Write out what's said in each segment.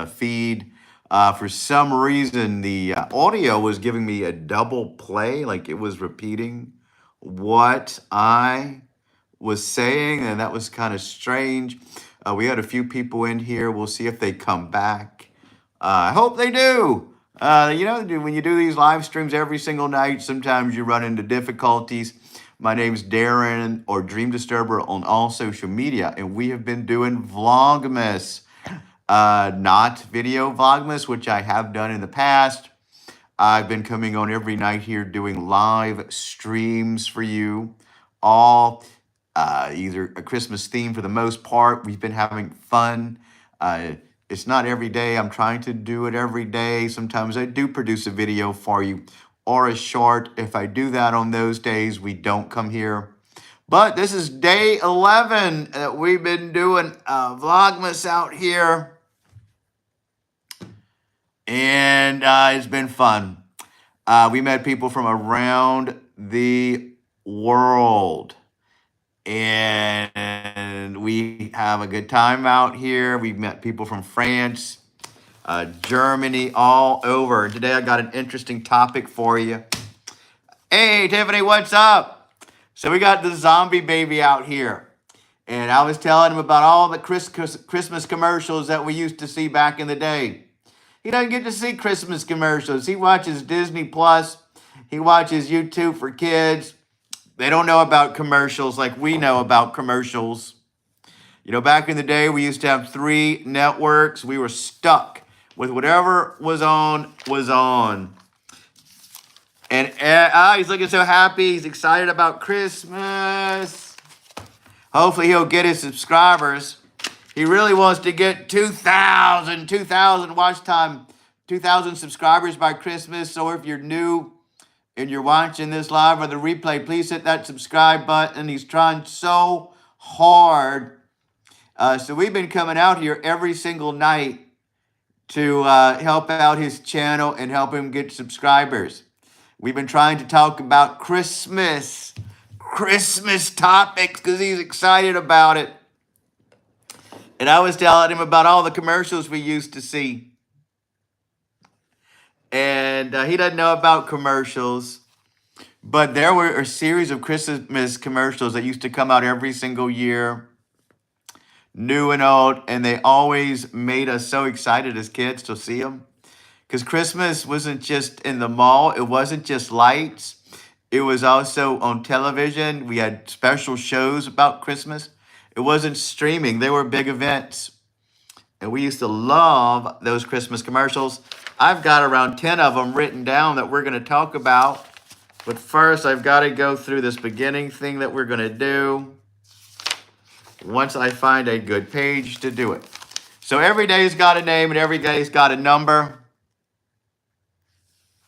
feed. For some reason, the audio was giving me a double play, like it was repeating what I was saying, and that was kind of strange. We had a few people in here. We'll see if they come back. I hope they do. When you do these live streams every single night, sometimes you run into difficulties. My name's Darren or Dream Disturber on all social media, and we have been doing Vlogmas, not video Vlogmas, which I have done in the past. I've been coming on every night here doing live streams for you, all either a Christmas theme for the most part. We've been having fun. It's not every day. I'm trying to do it every day. Sometimes I do produce a video for you or a short. If I do that on those days, we don't come here. But this is day 11 that we've been doing Vlogmas out here. And it's been fun. We met people from around the world. And we have a good time out here. We've met people from France, Germany, all over. Today I got an interesting topic for you. Hey, Tiffany, what's up? So we got the zombie baby out here. And I was telling him about all the Christmas commercials that we used to see back in the day. He doesn't get to see Christmas commercials. He watches Disney Plus. He watches YouTube for kids. They don't know about commercials like we know about commercials. You know, back in the day, we used to have 3 networks. We were stuck with whatever was on, was on. And he's looking so happy. He's excited about Christmas. Hopefully, he'll get his subscribers. He really wants to get 2,000 watch time, 2,000 subscribers by Christmas. So if you're new and you're watching this live or the replay, please hit that subscribe button. He's trying so hard. So we've been coming out here every single night to help out his channel and help him get subscribers. We've been trying to talk about Christmas topics because he's excited about it. And I was telling him about all the commercials we used to see. And he doesn't know about commercials. But there were a series of Christmas commercials that used to come out every single year, new and old. And they always made us so excited as kids to see them. Because Christmas wasn't just in the mall. It wasn't just lights. It was also on television. We had special shows about Christmas. It wasn't streaming. They were big events. And we used to love those Christmas commercials. I've got around 10 of them written down that we're going to talk about. But first, I've got to go through this beginning thing that we're going to do once I find a good page to do it. So every day's got a name and every day's got a number.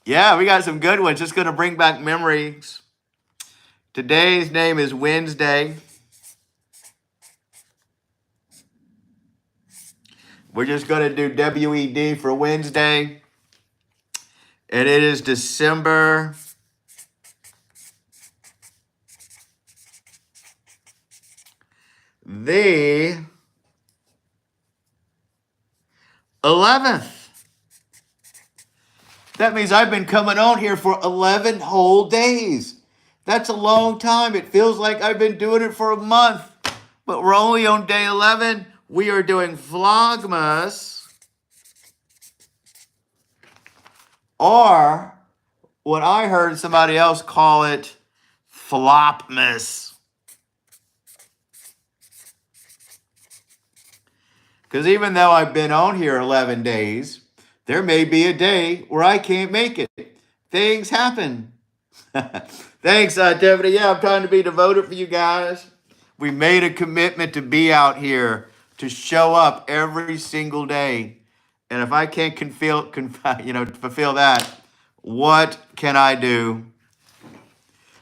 Yeah, we got some good ones. Just going to bring back memories. Today's name is Wednesday. We're just going to do WED for Wednesday. And it is December the 11th. That means I've been coming on here for 11 whole days. That's a long time. It feels like I've been doing it for a month. But we're only on day 11. We are doing Vlogmas, or what I heard somebody else call it, Flopmas. Because even though I've been on here 11 days, there may be a day where I can't make it. Things happen. Thanks, Tiffany. Yeah, I'm trying to be devoted for you guys. We made a commitment to be out here, to show up every single day. And if I can't fulfill that, what can I do?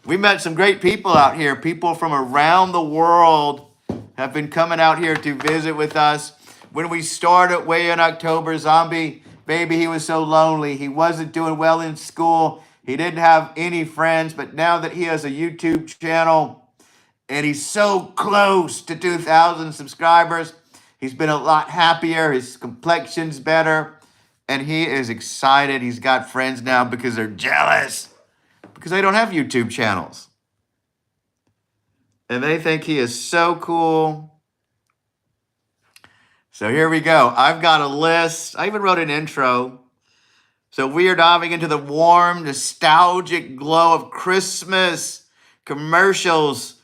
We met some great people out here. People from around the world have been coming out here to visit with us. When we started way in October, Zombie Baby, he was so lonely. He wasn't doing well in school. He didn't have any friends. But now that he has a YouTube channel and he's so close to 2,000 subscribers, He's been a lot happier. His complexion's better. And he is excited. He's got friends now because they're jealous because they don't have YouTube channels. And they think he is so cool. So here we go. I've got a list. I even wrote an intro. So we are diving into the warm, nostalgic glow of Christmas commercials.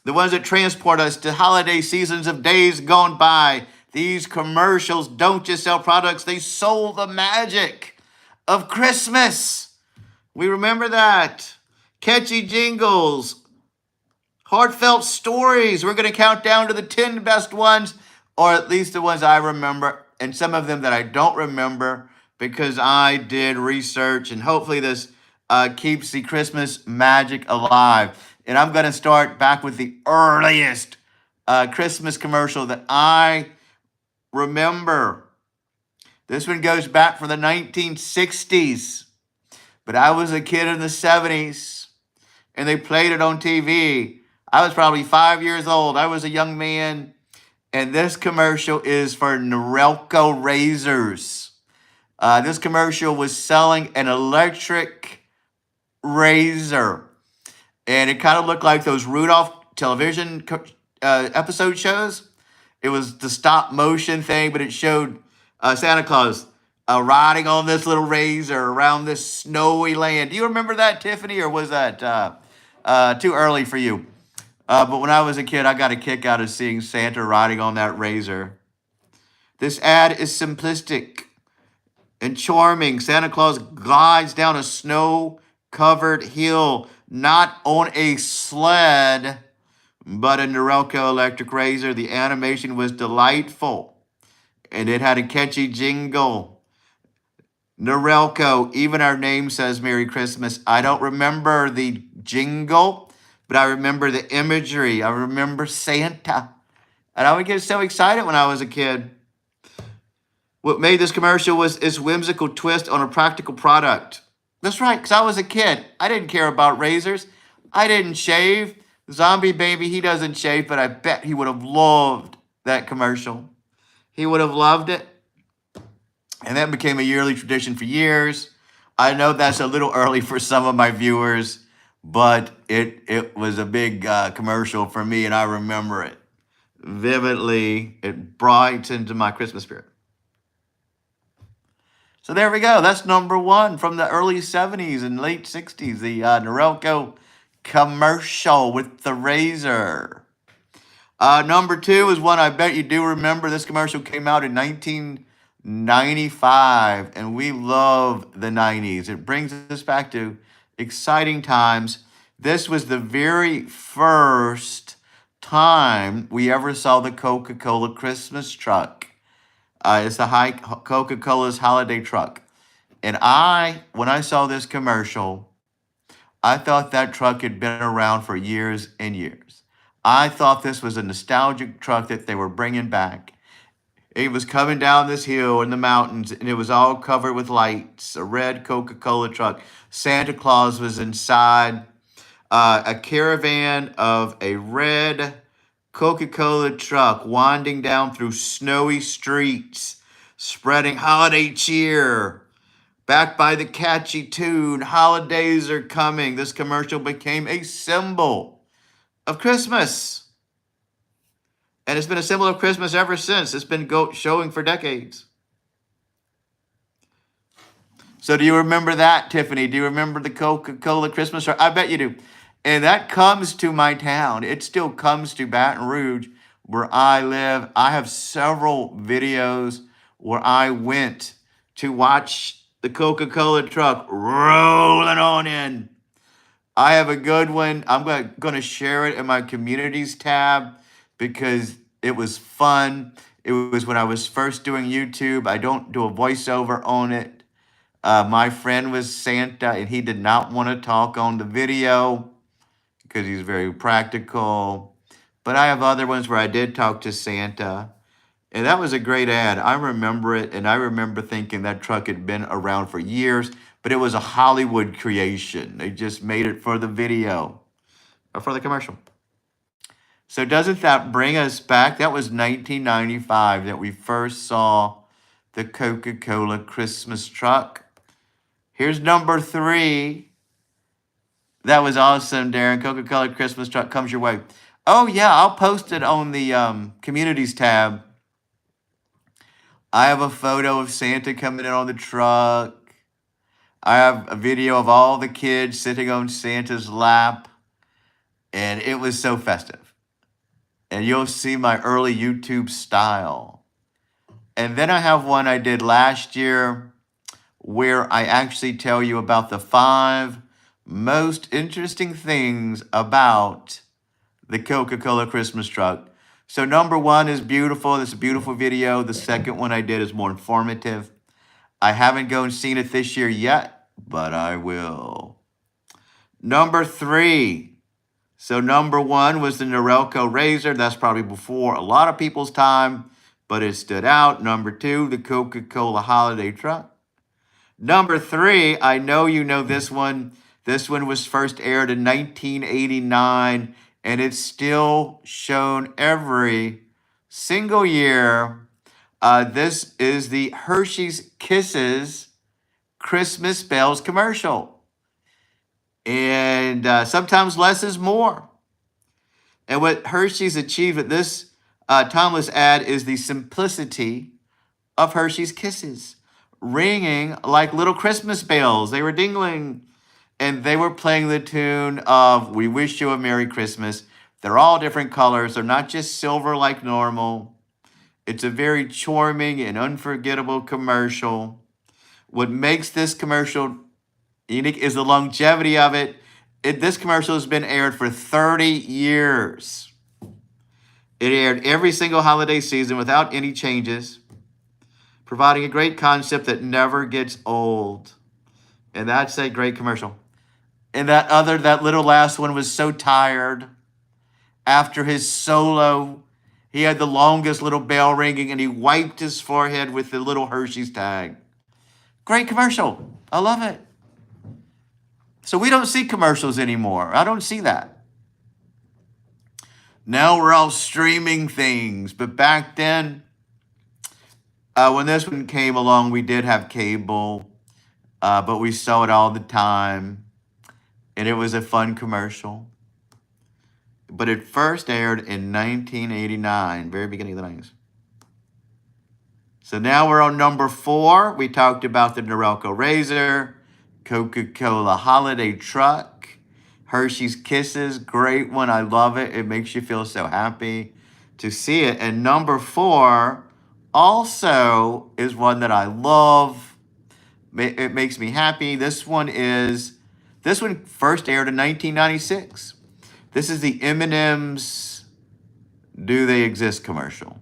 The ones that transport us to holiday seasons of days gone by. These commercials don't just sell products, they sold the magic of Christmas. We remember that. Catchy jingles, heartfelt stories. We're going to count down to the 10 best ones, or at least the ones I remember, and some of them that I don't remember because I did research, and hopefully this keeps the Christmas magic alive. And I'm going to start back with the earliest Christmas commercial that I remember. This one goes back from the 1960s, but I was a kid in the 70s, and they played it on TV. I was probably 5 years old. I was a young man, and this commercial is for Norelco razors. This commercial was selling an electric razor, and it kind of looked like those Rudolph television episode shows. It was the stop motion thing, but it showed Santa Claus riding on this little razor around this snowy land. Do you remember that, Tiffany, or was that too early for you? But when I was a kid, I got a kick out of seeing Santa riding on that razor. This ad is simplistic and charming. Santa Claus glides down a snow-covered hill, not on a sled, but a Norelco electric razor. The animation was delightful, and it had a catchy jingle. Norelco, even our name says Merry Christmas. I don't remember the jingle, but I remember the imagery. I remember Santa. And I would get so excited when I was a kid. What made this commercial was its whimsical twist on a practical product. That's right, because I was a kid. I didn't care about razors. I didn't shave. Zombie Baby, he doesn't shave, but I bet he would have loved that commercial. He would have loved it. And that became a yearly tradition for years. I know that's a little early for some of my viewers, but it was a big commercial for me, and I remember it vividly. It brightened my Christmas spirit. So there we go. That's number one from the early 70s and late 60s, the Norelco commercial with the razor. Number two is one I bet you do remember. This commercial came out in 1995, and we love the 90s. It brings us back to exciting times. This was the very first time we ever saw the Coca-Cola Christmas truck. It's the Coca-Cola's holiday truck. And when I saw this commercial, I thought that truck had been around for years and years. I thought this was a nostalgic truck that they were bringing back. It was coming down this hill in the mountains, and it was all covered with lights, a red Coca-Cola truck. Santa Claus was inside, a caravan of a red Coca-Cola truck winding down through snowy streets, spreading holiday cheer. Backed by the catchy tune, holidays are coming. This commercial became a symbol of Christmas. And it's been a symbol of Christmas ever since. It's been showing for decades. So do you remember that, Tiffany? Do you remember the Coca-Cola Christmas truck? I bet you do. And that comes to my town. It still comes to Baton Rouge, where I live. I have several videos where I went to watch the Coca-Cola truck rolling on in. I have a good one. I'm going to share it in my communities tab because it was fun. It was when I was first doing YouTube. I don't do a voiceover on it. My friend was Santa, and he did not want to talk on the video because he's very practical. But I have other ones where I did talk to Santa. And that was a great ad. I remember it, and I remember thinking that truck had been around for years, but it was a Hollywood creation. They just made it for the video, or for the commercial. So doesn't that bring us back? That was 1995 that we first saw the Coca-Cola Christmas truck. Here's number 3. That was awesome, Darren. Coca-Cola Christmas truck comes your way. Oh, yeah, I'll post it on the communities tab. I have a photo of Santa coming in on the truck. I have a video of all the kids sitting on Santa's lap. And it was so festive. And you'll see my early YouTube style. And then I have one I did last year where I actually tell you about the 5 most interesting things about the Coca-Cola Christmas truck. So number 1 is beautiful. It's a beautiful video. The second one I did is more informative. I haven't gone and seen it this year yet, but I will. Number 3. So number 1 was the Norelco razor. That's probably before a lot of people's time, but it stood out. Number 2, the Coca-Cola holiday truck. Number 3, I know you know this one. This one was first aired in 1989, and it's still shown every single year. This is the Hershey's Kisses Christmas Bells commercial. And sometimes less is more. And what Hershey's achieved with this timeless ad is the simplicity of Hershey's Kisses, ringing like little Christmas bells. They were dingling, and they were playing the tune of "We Wish You a Merry Christmas." They're all different colors. They're not just silver like normal. It's a very charming and unforgettable commercial. What makes this commercial unique is the longevity of it. This commercial has been aired for 30 years. It aired every single holiday season without any changes, providing a great concept that never gets old. And that's a great commercial. And that little last one was so tired. After his solo, he had the longest little bell ringing, and he wiped his forehead with the little Hershey's tag. Great commercial. I love it. So we don't see commercials anymore. I don't see that. Now we're all streaming things. But back then, when this one came along, we did have cable, but we saw it all the time. And it was a fun commercial. But it first aired in 1989, very beginning of the 90s. So now we're on number 4. We talked about the Norelco razor, Coca-Cola holiday truck, Hershey's Kisses, great one. I love it. It makes you feel so happy to see it. And number 4 also is one that I love. It makes me happy. This one first aired in 1996. This is the M&Ms Do They Exist commercial.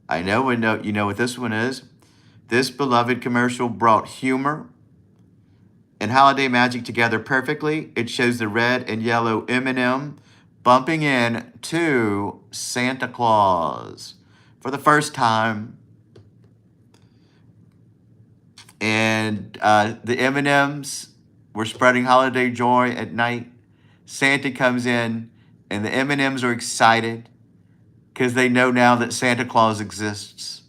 I know you know what this one is. This beloved commercial brought humor and holiday magic together perfectly. It shows the red and yellow M&M bumping in to Santa Claus for the first time. And the M&Ms were spreading holiday joy at night. Santa comes in, and the M&Ms are excited because they know now that Santa Claus exists.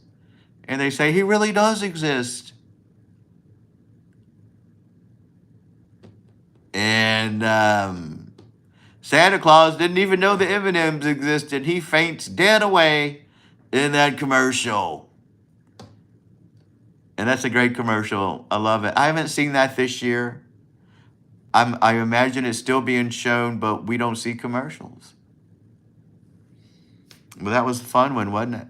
And they say, he really does exist. And Santa Claus didn't even know the M&Ms existed. He faints dead away in that commercial. And that's a great commercial. I love it. I haven't seen that this year. I imagine it's still being shown, but we don't see commercials. Well, that was a fun one, wasn't it?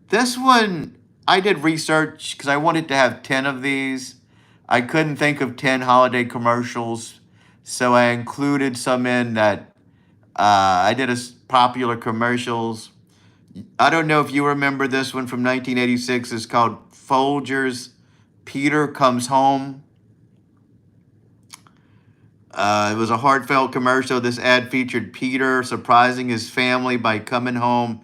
This one, I did research because I wanted to have 10 of these. I couldn't think of 10 holiday commercials, so I included some in that I did as popular commercials. I don't know if you remember this one from 1986. It's called Folgers, Peter Comes Home. It was a heartfelt commercial. This ad featured Peter surprising his family by coming home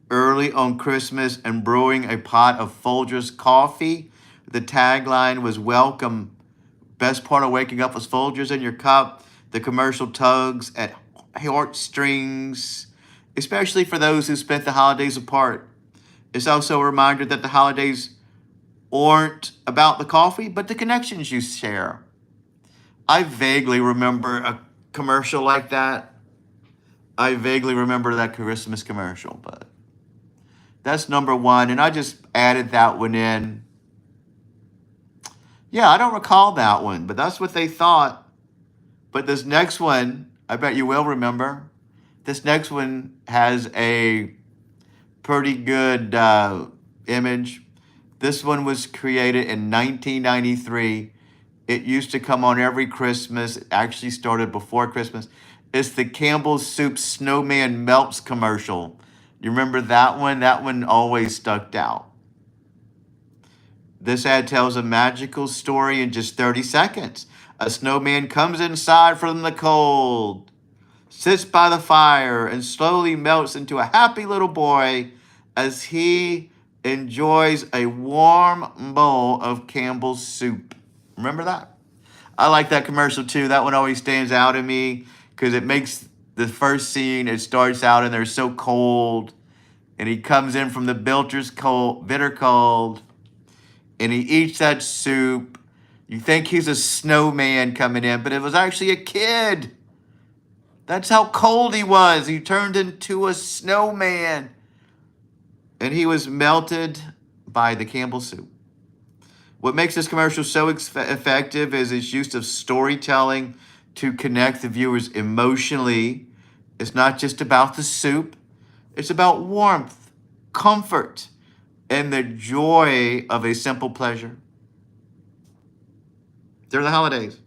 early on Christmas and brewing a pot of Folgers coffee. The tagline was, "Welcome. Best part of waking up was Folgers in your cup." The commercial tugs at heartstrings, especially for those who spent the holidays apart. It's also a reminder that the holidays aren't about the coffee, but the connections you share. I vaguely remember a commercial like that. I vaguely remember that Christmas commercial, but that's number one. And I just added that one in. Yeah, I don't recall that one, but that's what they thought. But this next one, I bet you will remember. This next one has a pretty good image. This one was created in 1993. It used to come on every Christmas. It actually started before Christmas. It's the Campbell's Soup Snowman Melts commercial. You remember that one? That one always stuck out. This ad tells a magical story in just 30 seconds. A snowman comes inside from the cold, sits by the fire, and slowly melts into a happy little boy as he enjoys a warm bowl of Campbell's soup. Remember that? I like that commercial too. That one always stands out to me because it makes the first scene, it starts out and they're so cold. And he comes in from the bitter cold, and he eats that soup. You think he's a snowman coming in, but it was actually a kid. That's how cold he was. He turned into a snowman. And he was melted by the Campbell soup. What makes this commercial so effective is its use of storytelling to connect the viewers emotionally. It's not just about the soup. It's about warmth, comfort, and the joy of a simple pleasure. They're the holidays.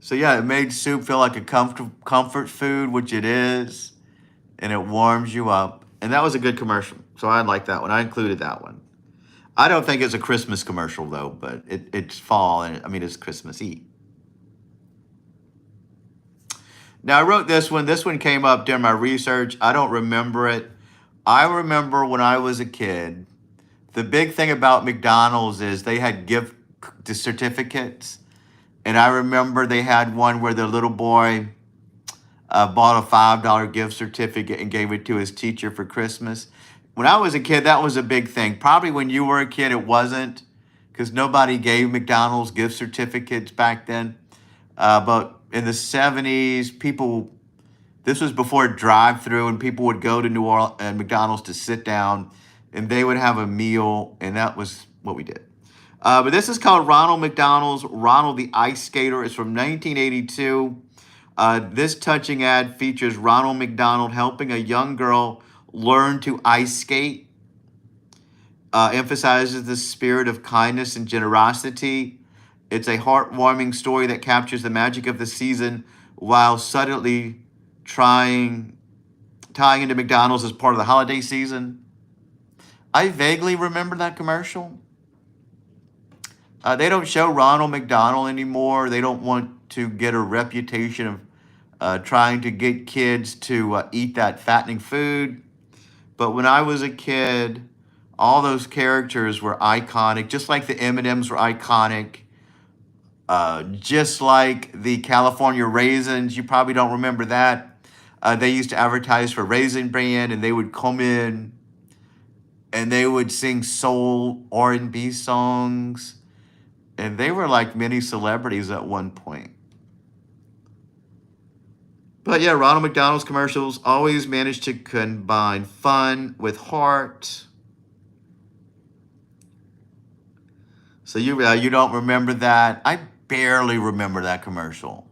So yeah, it made soup feel like a comfort food, which it is, and it warms you up. And that was a good commercial. So I like that one. I included that one. I don't think it's a Christmas commercial though, but it's fall, and I mean it's Christmas Eve. Now I wrote this one. This one came up during my research. I don't remember it. I remember when I was a kid, the big thing about McDonald's is they had gift certificates. And I remember they had one where the little boy bought a $5 gift certificate and gave it to his teacher for Christmas. When I was a kid, that was a big thing. Probably when you were a kid, it wasn't, because nobody gave McDonald's gift certificates back then. But in the 70s, this was before drive-through, and people would go to New Orleans and McDonald's to sit down, and they would have a meal, and that was what we did. But this is called Ronald McDonald's Ronald the Ice Skater. It's from 1982. This touching ad features Ronald McDonald helping a young girl learn to ice skate. Emphasizes the spirit of kindness and generosity. It's a heartwarming story that captures the magic of the season while subtly tying into McDonald's as part of the holiday season. I vaguely remember that commercial. They don't show Ronald McDonald anymore. They don't want to get a reputation of trying to get kids to eat that fattening food. But when I was a kid, all those characters were iconic, just like the M&Ms were iconic, just like the California Raisins. You probably don't remember that. They used to advertise for Raisin Bran, and they would come in and they would sing soul R&B songs. And they were like mini celebrities at one point. But yeah, Ronald McDonald's commercials always managed to combine fun with heart. So you don't remember that? I barely remember that commercial.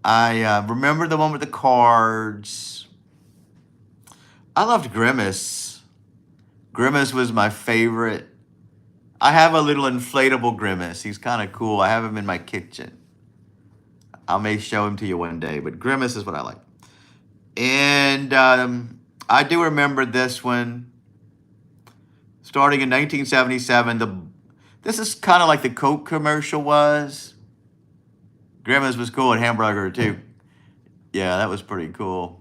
I remember the one with the cards. I loved Grimace. Grimace was my favorite. I have a little inflatable Grimace. He's kind of cool. I have him in my kitchen. I may show him to you one day, but Grimace is what I like. And I do remember this one. Starting in 1977, this is kind of like the Coke commercial was. Grimace was cool, and Hamburger too. Yeah, that was pretty cool.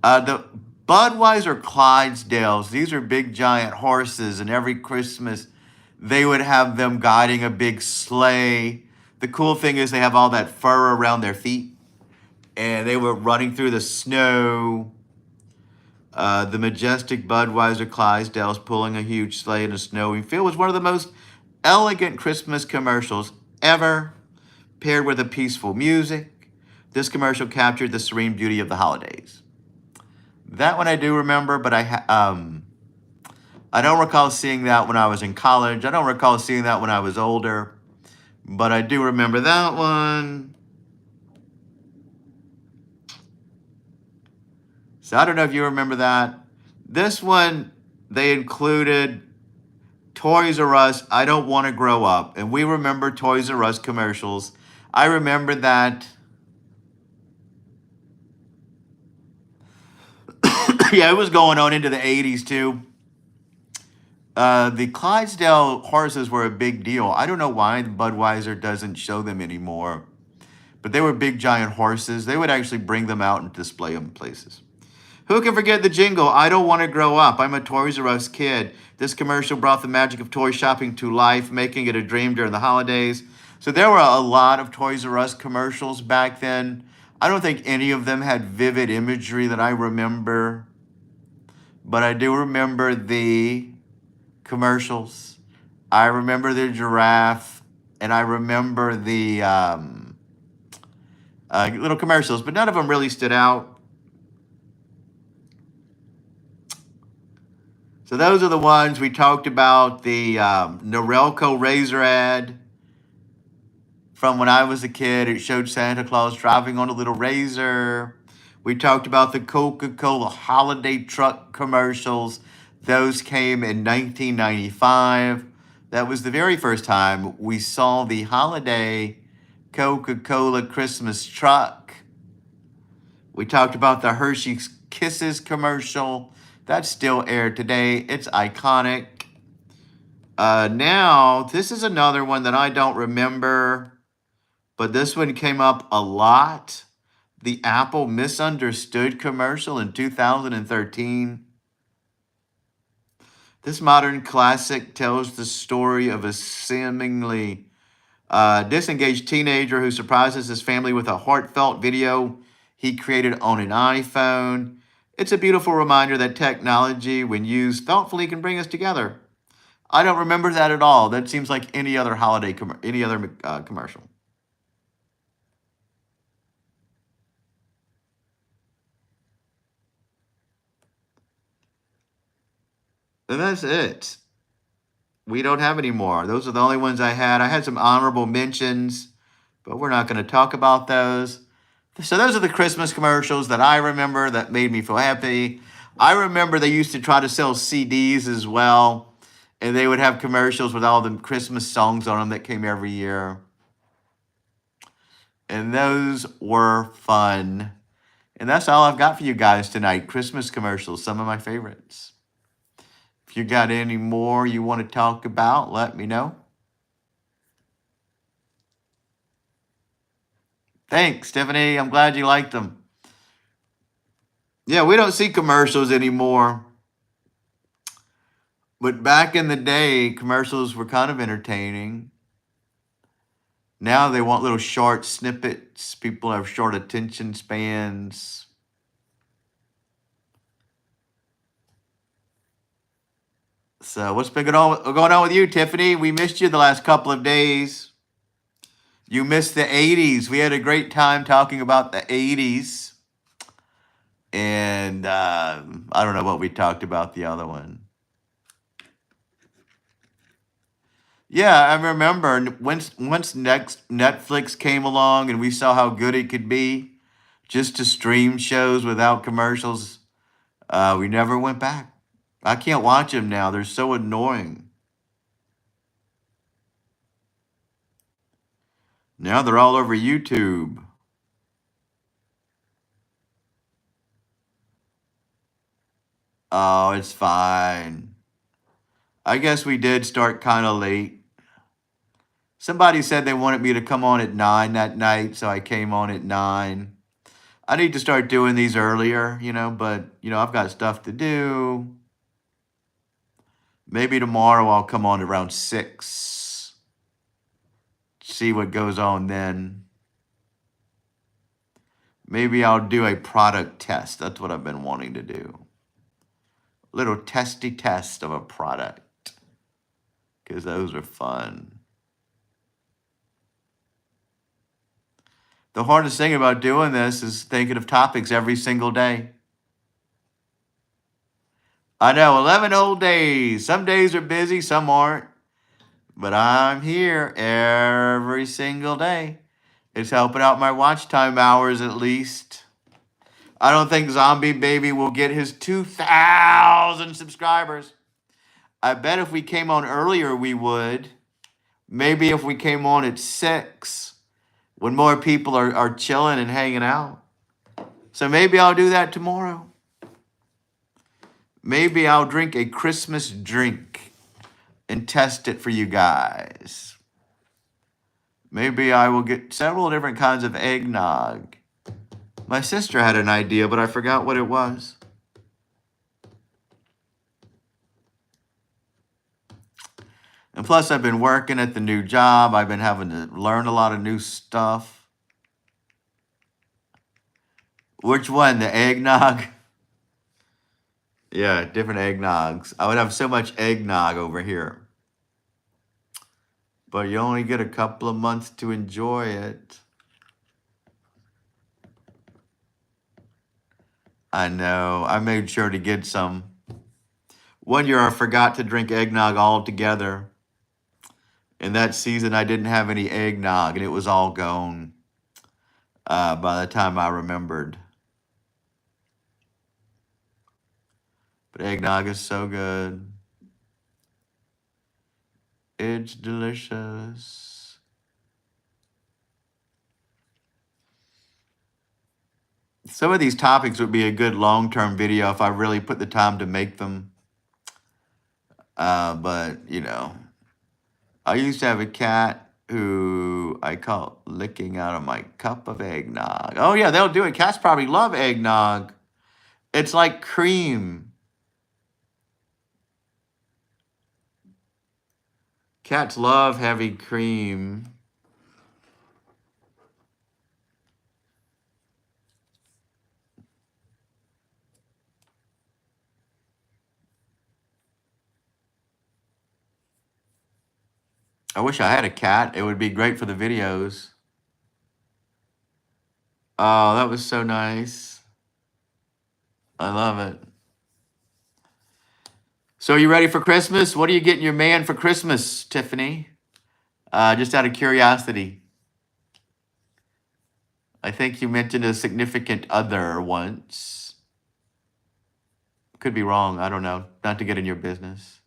The Budweiser Clydesdales, these are big giant horses, and every Christmas they would have them guiding a big sleigh the cool thing is they have all that fur around their feet, and they were running through the snow. The majestic Budweiser Clydesdales pulling a huge sleigh in a snowy field was one of the most elegant Christmas commercials ever, paired with a peaceful music. This commercial captured the serene beauty of the holidays. That one I do remember, but I don't recall seeing that when I was in college. I don't recall seeing that when I was older, but I do remember that one. So I don't know if you remember that. This one, they included Toys R Us, I Don't Want to Grow Up. And we remember Toys R Us commercials. I remember that. Yeah, it was going on into the 80s too. The Clydesdale horses were a big deal. I don't know why Budweiser doesn't show them anymore. But they were big, giant horses. They would actually bring them out and display them places. Who can forget the jingle, I don't want to grow up. I'm a Toys R Us kid. This commercial brought the magic of toy shopping to life, making it a dream during the holidays. So there were a lot of Toys R Us commercials back then. I don't think any of them had vivid imagery that I remember. But I do remember the commercials. I remember the giraffe. And I remember the little commercials. But none of them really stood out. So those are the ones we talked about. The Norelco razor ad from when I was a kid. It showed Santa Claus driving on a little razor. We talked about the Coca-Cola holiday truck commercials. Those came in 1995. That was the very first time we saw the holiday Coca-Cola Christmas truck. We talked about the Hershey Kisses commercial. That's still aired today. It's iconic. Now, this is another one that I don't remember, but this one came up a lot. The Apple Misunderstood commercial in 2013. This modern classic tells the story of a seemingly disengaged teenager who surprises his family with a heartfelt video he created on an iPhone. It's a beautiful reminder that technology, when used thoughtfully, can bring us together. I don't remember that at all. That seems like any other holiday, any other commercial. And that's it. We don't have any more. Those are the only ones I had. I had some honorable mentions, but we're not going to talk about those. So those are the Christmas commercials that I remember that made me feel happy. I remember they used to try to sell CDs as well, and they would have commercials with all the Christmas songs on them that came every year. And those were fun. And that's all I've got for you guys tonight. Christmas commercials, some of my favorites. If you got any more you want to talk about, let me know. Thanks, Tiffany. I'm glad you liked them. Yeah, we don't see commercials anymore. But back in the day, commercials were kind of entertaining. Now they want little short snippets. People have short attention spans. So what's been going on with you, Tiffany? We missed you the last couple of days. You missed the 80s. We had a great time talking about the 80s. And I don't know what we talked about the other one. Yeah, I remember once Netflix came along and we saw how good it could be just to stream shows without commercials, we never went back. I can't watch them now. They're so annoying. Now they're all over YouTube. Oh, it's fine. I guess we did start kind of late. Somebody said they wanted me to come on at 9 that night, so I came on at 9. I need to start doing these earlier, but, I've got stuff to do. Maybe tomorrow I'll come on around 6. see what goes on then. Maybe I'll do a product test. That's what I've been wanting to do. Little testy test of a product, because those are fun. The hardest thing about doing this is thinking of topics every single day. I know, 11 whole days. Some days are busy, some aren't. But I'm here every single day. It's helping out my watch time hours at least. I don't think Zombie Baby will get his 2,000 subscribers. I bet if we came on earlier, we would. Maybe if we came on at 6, when more people are chilling and hanging out. So maybe I'll do that tomorrow. Maybe I'll drink a Christmas drink and test it for you guys. Maybe I will get several different kinds of eggnog. My sister had an idea, but I forgot what it was. And plus, I've been working at the new job. I've been having to learn a lot of new stuff. Which one? The eggnog? Yeah, different eggnogs. I would have so much eggnog over here. But you only get a couple of months to enjoy it. I know. I made sure to get some. One year I forgot to drink eggnog altogether. In that season, I didn't have any eggnog, and it was all gone by the time I remembered. But eggnog is so good. It's delicious. Some of these topics would be a good long-term video if I really put the time to make them. But, you know, I used to have a cat who I caught licking out of my cup of eggnog. Oh, yeah, they'll do it. Cats probably love eggnog. It's like cream. Cats love heavy cream. I wish I had a cat. It would be great for the videos. Oh, that was so nice. I love it. So are you ready for Christmas? What are you getting your man for Christmas, Tiffany? Just out of curiosity. I think you mentioned a significant other once. Could be wrong. I don't know. Not to get in your business.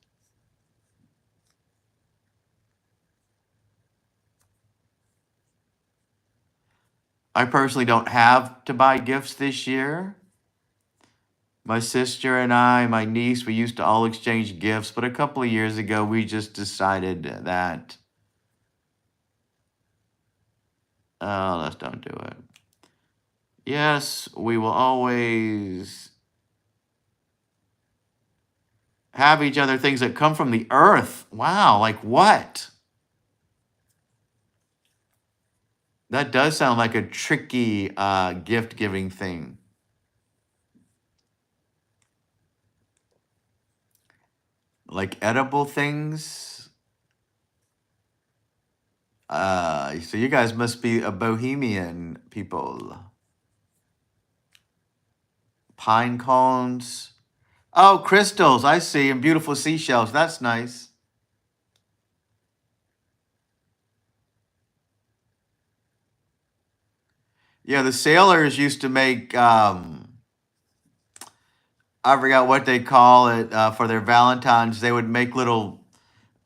I personally don't have to buy gifts this year. My sister and I, my niece, we used to all exchange gifts, but a couple of years ago, we just decided that, oh, let's don't do it. Yes, we will always have each other things that come from the earth. Wow, like what? That does sound like a tricky gift-giving thing. Like edible things? So you guys must be a bohemian people. Pine cones. Oh, crystals, I see, and beautiful seashells. That's nice. Yeah, the sailors used to make, I forgot what they call it, for their Valentines. They would make little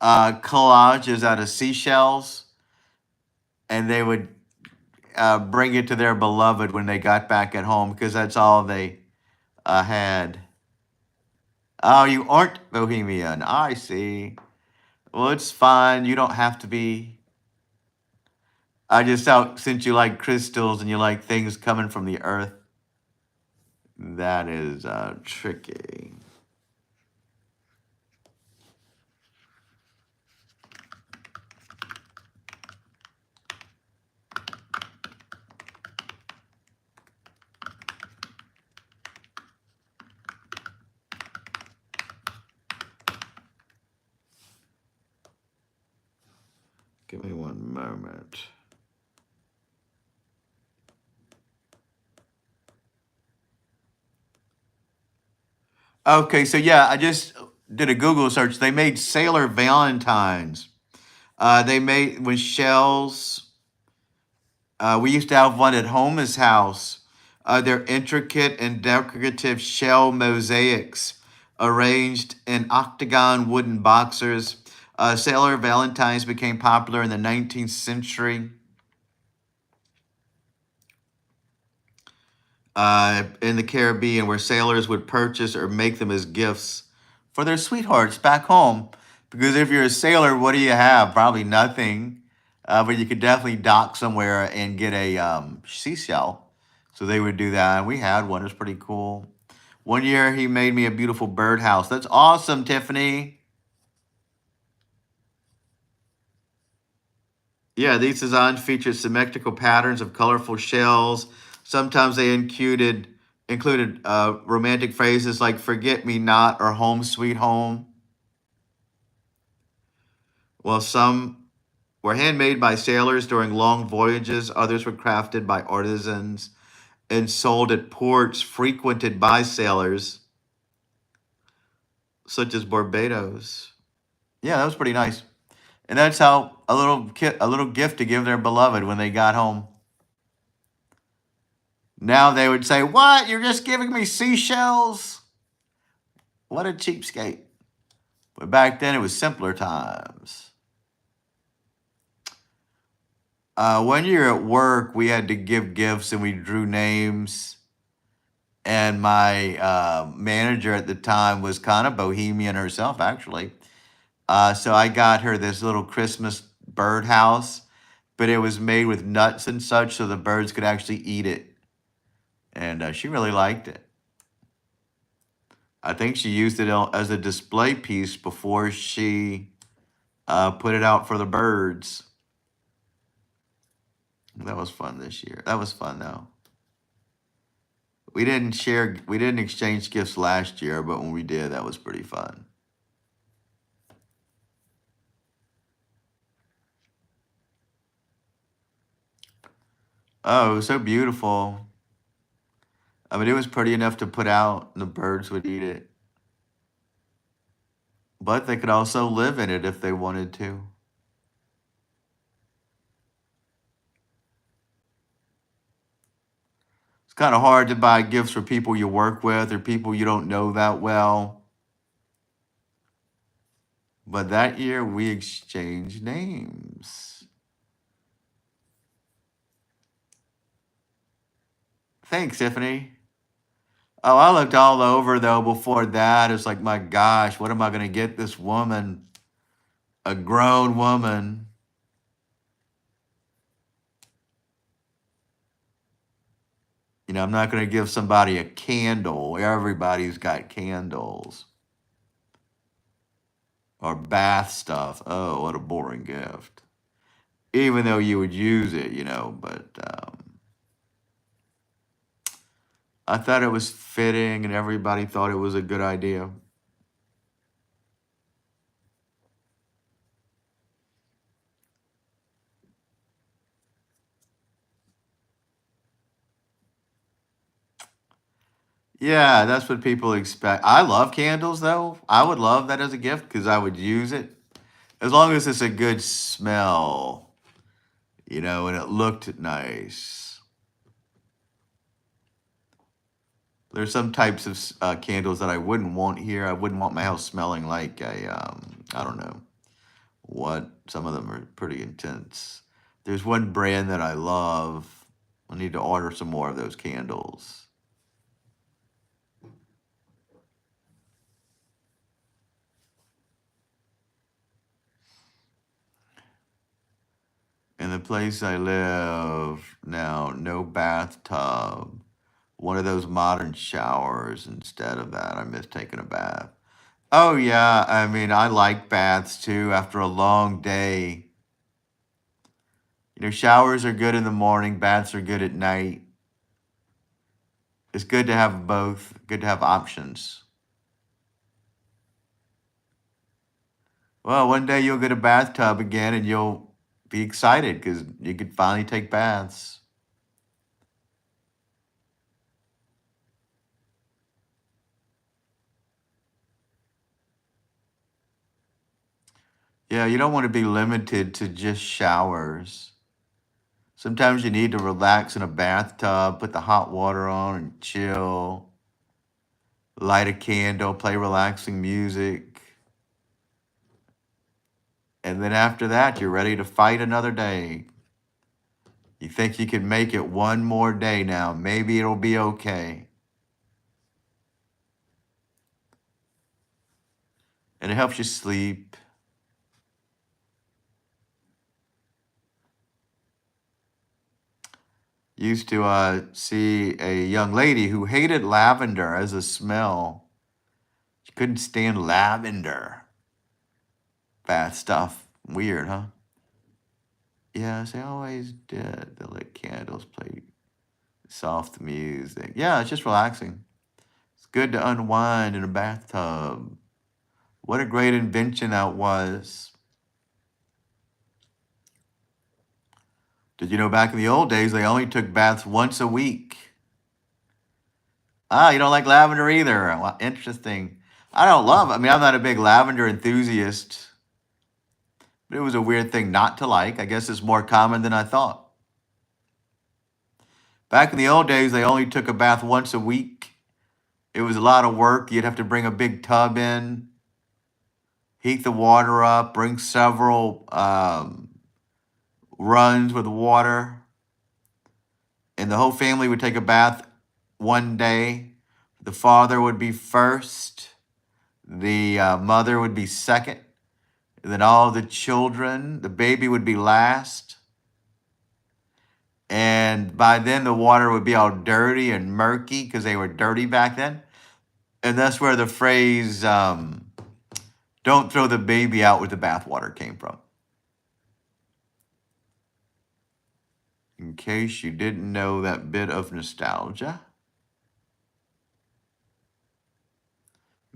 collages out of seashells, and they would bring it to their beloved when they got back at home, because that's all they had. Oh, you aren't bohemian. I see. Well, it's fine. You don't have to be. I just thought since you like crystals and you like things coming from the earth, that is tricky. moment. Okay, so yeah, I just did a Google search. They made Sailor Valentines. They made with shells. We used to have one at Homa's house. They're intricate and decorative shell mosaics arranged in octagon wooden boxers. Sailor Valentines became popular in the 19th century in the Caribbean, where sailors would purchase or make them as gifts for their sweethearts back home. Because if you're a sailor, what do you have? Probably nothing. But you could definitely dock somewhere and get a seashell. So they would do that. And we had one. It was pretty cool. One year he made me a beautiful birdhouse. That's awesome, Tiffany. Yeah, these designs featured symmetrical patterns of colorful shells. Sometimes they included romantic phrases like "forget me not" or "home sweet home." While some were handmade by sailors during long voyages, others were crafted by artisans and sold at ports frequented by sailors, such as Barbados. Yeah, that was pretty nice. And that's how a little gift to give their beloved when they got home. Now they would say, "What? You're just giving me seashells?" What a cheapskate. But back then it was simpler times. One year at work, we had to give gifts and we drew names. And my manager at the time was kind of bohemian herself, actually. So I got her this little Christmas birdhouse, but it was made with nuts and such so the birds could actually eat it. And she really liked it. I think she used it as a display piece before she put it out for the birds. That was fun this year. That was fun though. We didn't exchange gifts last year, but when we did, that was pretty fun. Oh, it was so beautiful. I mean, it was pretty enough to put out, and the birds would eat it. But they could also live in it if they wanted to. It's kind of hard to buy gifts for people you work with or people you don't know that well. But that year, we exchanged names. Thanks, Tiffany. Oh, I looked all over though before that. It's like, my gosh, what am I going to get this woman? A grown woman. You know, I'm not going to give somebody a candle. Everybody's got candles. Or bath stuff. Oh, what a boring gift. Even though you would use it, you know, but I thought it was fitting and everybody thought it was a good idea. Yeah, that's what people expect. I love candles though. I would love that as a gift because I would use it. As long as it's a good smell, you know, and it looked nice. There's some types of candles that I wouldn't want here. I wouldn't want my house smelling like I don't know what. Some of them are pretty intense. There's one brand that I love. I need to order some more of those candles. In the place I live now, no bathtub. One of those modern showers instead of that. I miss taking a bath. Oh, yeah. I mean, I like baths too after a long day. You know, showers are good in the morning, baths are good at night. It's good to have both, good to have options. Well, one day you'll get a bathtub again and you'll be excited because you could finally take baths. Yeah, you don't want to be limited to just showers. Sometimes you need to relax in a bathtub, put the hot water on and chill, light a candle, play relaxing music. And then after that, you're ready to fight another day. You think you can make it one more day now. Maybe it'll be okay. And it helps you sleep. Used to see a young lady who hated lavender as a smell. She couldn't stand lavender. Bad stuff. Weird, huh? Yes, they always did. They lit candles, play soft music. Yeah, it's just relaxing. It's good to unwind in a bathtub. What a great invention that was. Did you know back in the old days, they only took baths once a week? Ah, you don't like lavender either. Well, interesting. I mean, I'm not a big lavender enthusiast, but it was a weird thing not to like. I guess it's more common than I thought. Back in the old days, they only took a bath once a week. It was a lot of work. You'd have to bring a big tub in, heat the water up, bring several runs with water, and the whole family would take a bath one day. The father would be first, the mother would be second, and then all the children, the baby would be last. And by then, the water would be all dirty and murky because they were dirty back then. And that's where the phrase, don't throw the baby out with the bathwater came from. In case you didn't know that bit of nostalgia.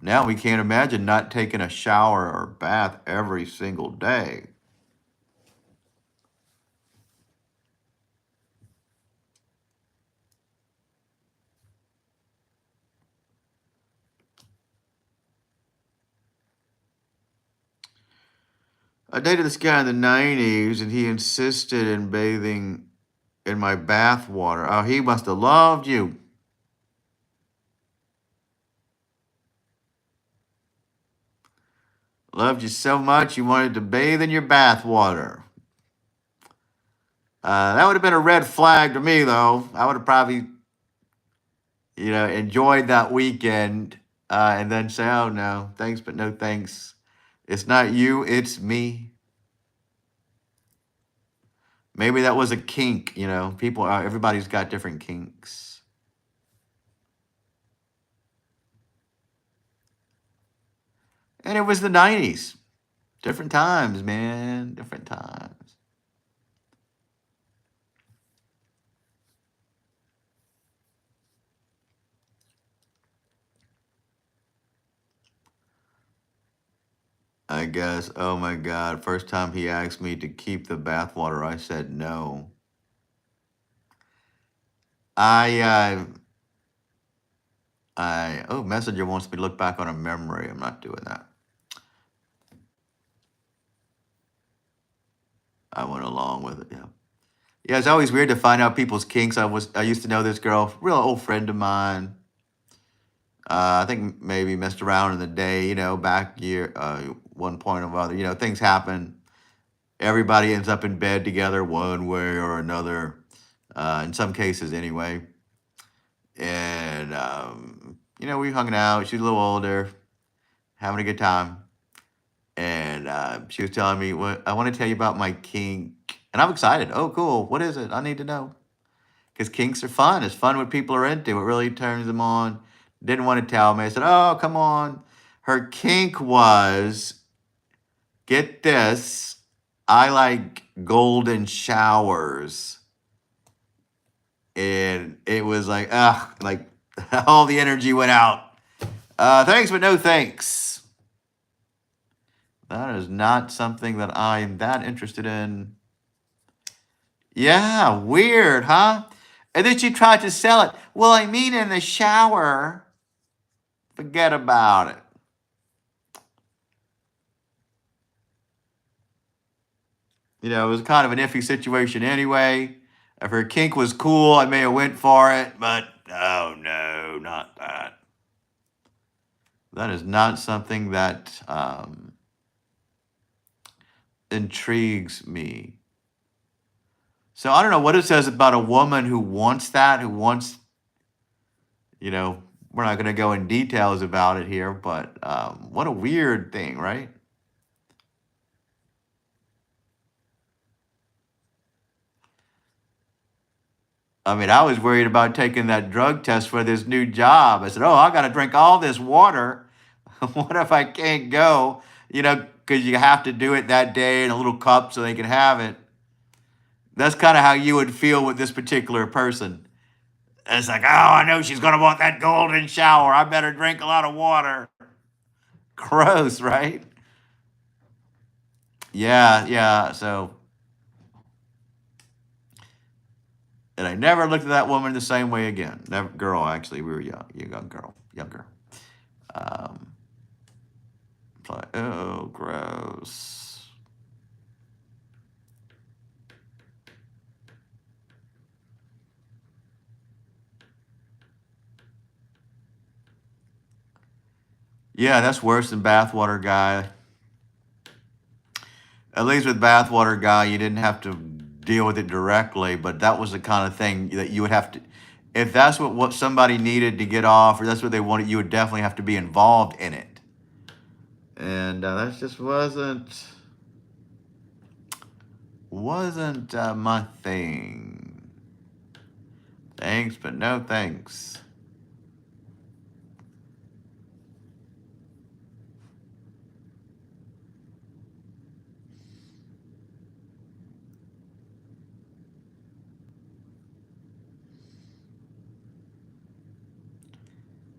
Now we can't imagine not taking a shower or bath every single day. I dated this guy in the 90s and he insisted in bathing in my bath water. Oh, he must have loved you. Loved you so much you wanted to bathe in your bath water. That would have been a red flag to me, though. I would have probably, enjoyed that weekend and then say, oh, no, thanks, but no thanks. It's not you, it's me. Maybe that was a kink, everybody's got different kinks. And it was the 90s. Different times, man, different times. I guess, oh my God, first time he asked me to keep the bathwater, I said no. Messenger wants me to look back on a memory. I'm not doing that. I went along with it, yeah. Yeah, it's always weird to find out people's kinks. I used to know this girl, real old friend of mine. I think maybe messed around in the day, back year, one point or other. Things happen. Everybody ends up in bed together one way or another, in some cases anyway. And, we hung out. She's a little older, having a good time. And she was telling me, I want to tell you about my kink. And I'm excited. Oh, cool. What is it? I need to know. Because kinks are fun. It's fun what people are into. It really turns them on. Didn't want to tell me. I said, oh, come on. Her kink was, get this, I like golden showers. And it was like all the energy went out. Thanks, but no thanks. That is not something that I am that interested in. Yeah, weird, huh? And then she tried to sell it. Well, I mean, in the shower. Forget about it. It was kind of an iffy situation anyway. If her kink was cool, I may have went for it, but oh no, not that. That is not something that intrigues me. So I don't know what it says about a woman who wants that, who wants, we're not going to go in details about it here, but what a weird thing, right? I mean, I was worried about taking that drug test for this new job. I said, oh, I got to drink all this water. What if I can't go? Because you have to do it that day in a little cup so they can have it. That's kind of how you would feel with this particular person. It's like, oh, I know she's going to want that golden shower. I better drink a lot of water. Gross, right? Yeah, yeah. So, and I never looked at that woman the same way again. Never, girl, actually, we were young girl, younger. Um, like, oh, gross. Yeah, that's worse than bathwater guy. At least with bathwater guy, you didn't have to deal with it directly, but that was the kind of thing that you would have to, if that's what somebody needed to get off, or that's what they wanted, you would definitely have to be involved in it. And that just wasn't my thing. Thanks, but no thanks.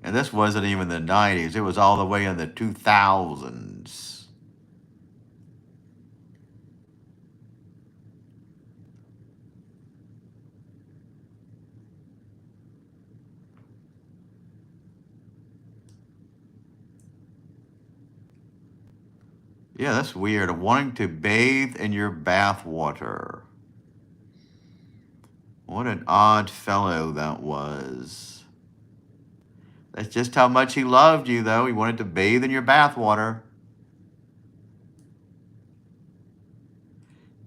And this wasn't even the 90s. It was all the way in the 2000s. Yeah, that's weird. Wanting to bathe in your bath water. What an odd fellow that was. That's just how much he loved you, though. He wanted to bathe in your bath water.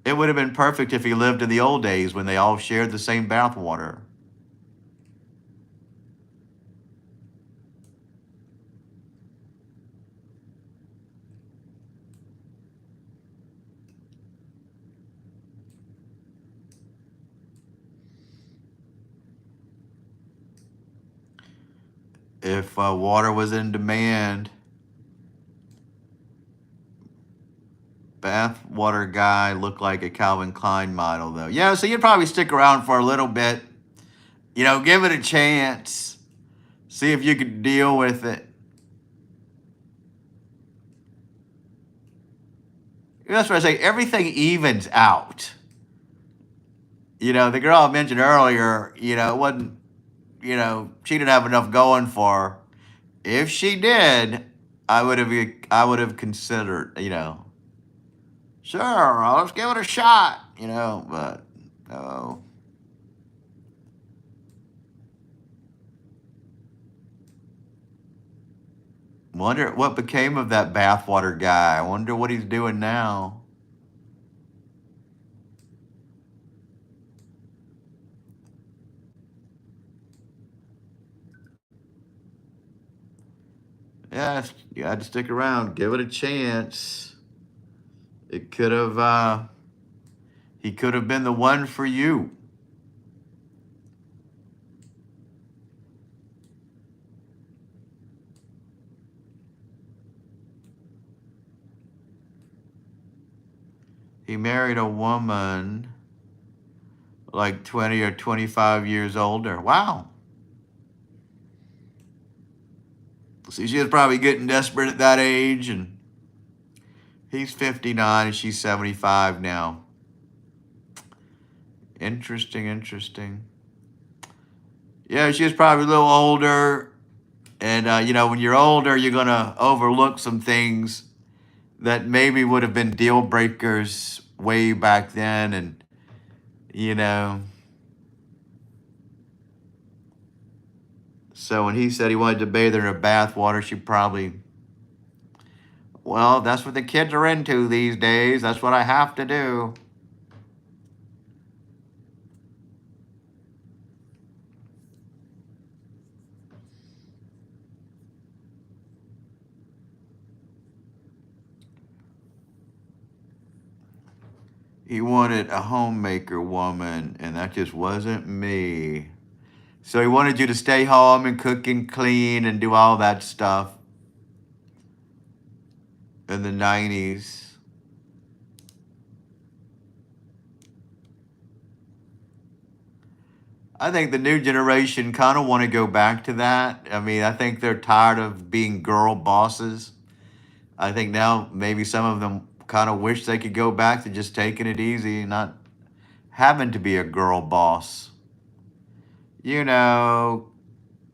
It would have been perfect if he lived in the old days when they all shared the same bath water. If water was in demand, bath water guy looked like a Calvin Klein model, though. Yeah, so you'd probably stick around for a little bit. Give it a chance. See if you could deal with it. That's what I say. Everything evens out. The girl I mentioned earlier, it wasn't, she didn't have enough going for her. If she did, I would have considered, sure, let's give it a shot, but no. Wonder what became of that bathwater guy. I wonder what he's doing now. Yeah, you had to stick around, give it a chance. It could have, he could have been the one for you. He married a woman like 20 or 25 years older. Wow. See, she was probably getting desperate at that age, and he's 59 and she's 75 now. Interesting, interesting. Yeah, she was probably a little older. And, when you're older, you're going to overlook some things that maybe would have been deal breakers way back then. And, you know, so when he said he wanted to bathe her in her bath water, she probably, well, that's what the kids are into these days. That's what I have to do. He wanted a homemaker woman, and that just wasn't me. So he wanted you to stay home and cook and clean and do all that stuff in the 90s. I think the new generation kind of want to go back to that. I mean, I think they're tired of being girl bosses. I think now maybe some of them kind of wish they could go back to just taking it easy and not having to be a girl boss.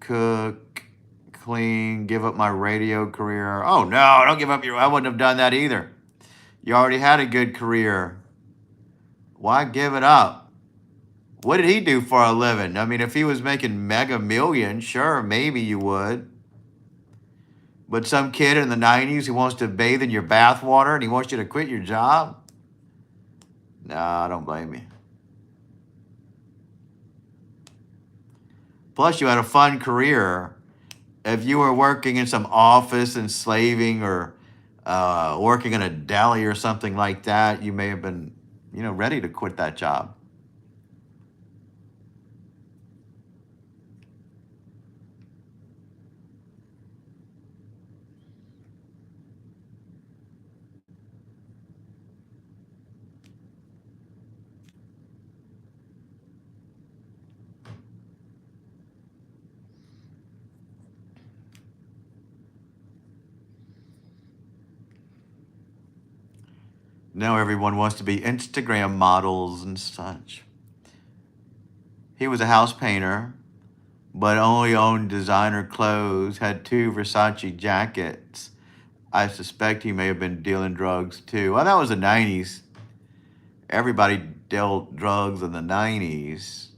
Cook, clean, give up my radio career. Oh no, don't give up I wouldn't have done that either. You already had a good career. Why give it up? What did he do for a living? I mean, if he was making mega millions, sure, maybe you would. But some kid in the 90s who wants to bathe in your bath water and he wants you to quit your job? No, I don't blame you. Plus, you had a fun career. If you were working in some office and slaving or working in a deli or something like that, you may have been, ready to quit that job. Now everyone wants to be Instagram models and such. He was a house painter, but only owned designer clothes, had 2 Versace jackets. I suspect he may have been dealing drugs too. Well, that was the 90s. Everybody dealt drugs in the 90s.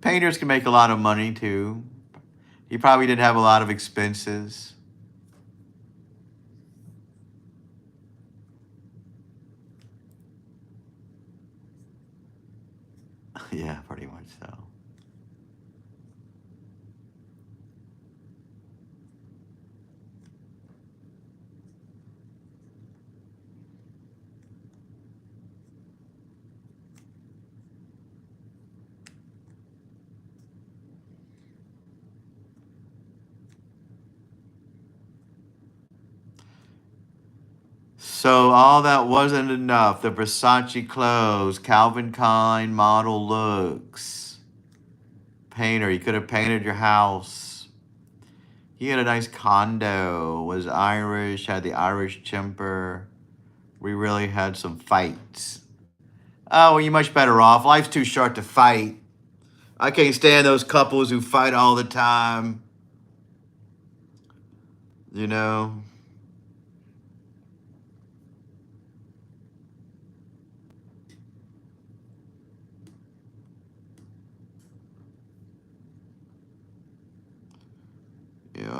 Painters can make a lot of money too. He probably didn't have a lot of expenses. Yeah, pretty much so. So all that wasn't enough. The Versace clothes, Calvin Klein model looks. Painter, he could have painted your house. He had a nice condo, was Irish, had the Irish temper. We really had some fights. Oh, well, you're much better off. Life's too short to fight. I can't stand those couples who fight all the time. You know?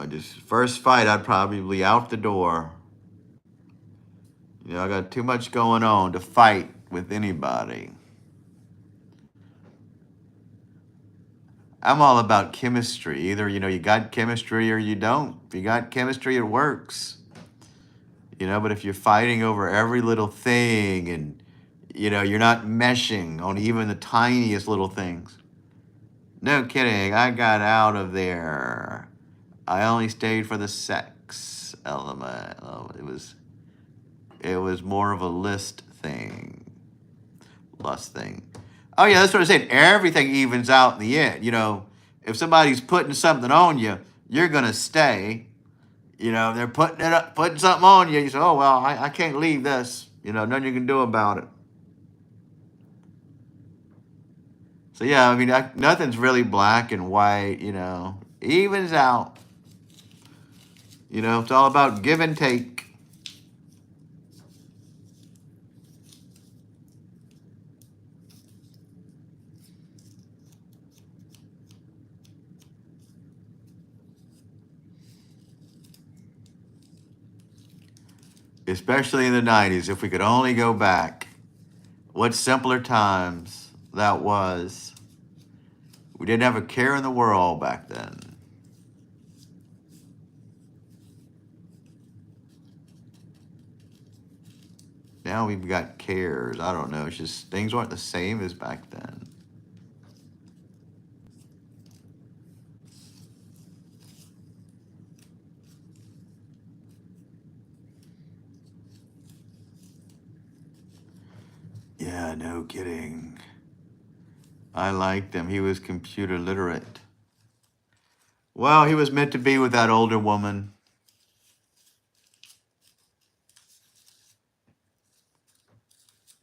Just first fight, I'd probably be out the door. I got too much going on to fight with anybody. I'm all about chemistry. Either, you got chemistry or you don't. If you got chemistry, it works. But if you're fighting over every little thing and, you're not meshing on even the tiniest little things. No kidding, I got out of there. I only stayed for the sex element. Oh, it was more of a lust thing. Oh yeah, that's what I said. Everything evens out in the end. If somebody's putting something on you, you're gonna stay. They're putting something on you. You say, oh well, I can't leave this. Nothing you can do about it. So yeah, I mean, nothing's really black and white. Evens out. It's all about give and take. Especially in the 90s, if we could only go back. What simpler times that was. We didn't have a care in the world back then. Now we've got cares. I don't know. It's just things aren't the same as back then. Yeah, no kidding. I liked him. He was computer literate. Well, he was meant to be with that older woman.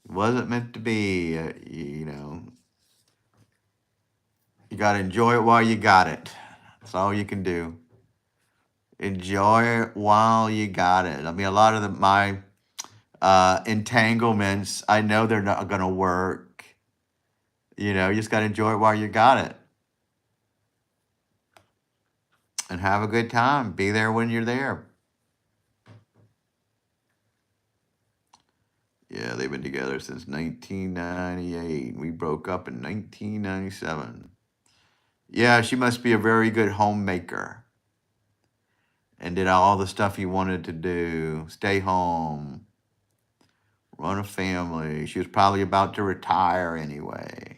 It wasn't meant to be. You got to enjoy it while you got it. That's all you can do. Enjoy it while you got it. I mean, a lot of my entanglements, I know they're not going to work. You just got to enjoy it while you got it. And have a good time. Be there when you're there. Yeah, they've been together since 1998. We broke up in 1997. Yeah, she must be a very good homemaker. And did all the stuff he wanted to do. Stay home. Run a family. She was probably about to retire anyway.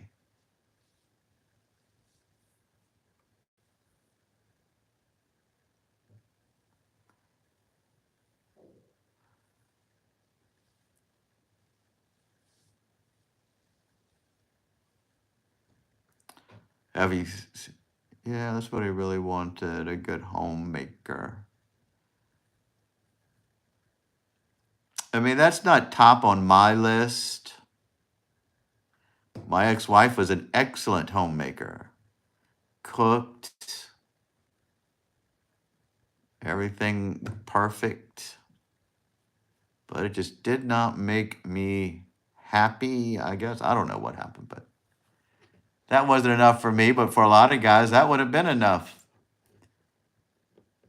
Yeah, that's what he really wanted, a good homemaker. I mean, that's not top on my list. My ex-wife was an excellent homemaker. Cooked. Everything perfect. But it just did not make me happy, I guess. I don't know what happened, but that wasn't enough for me. But for a lot of guys, that would have been enough.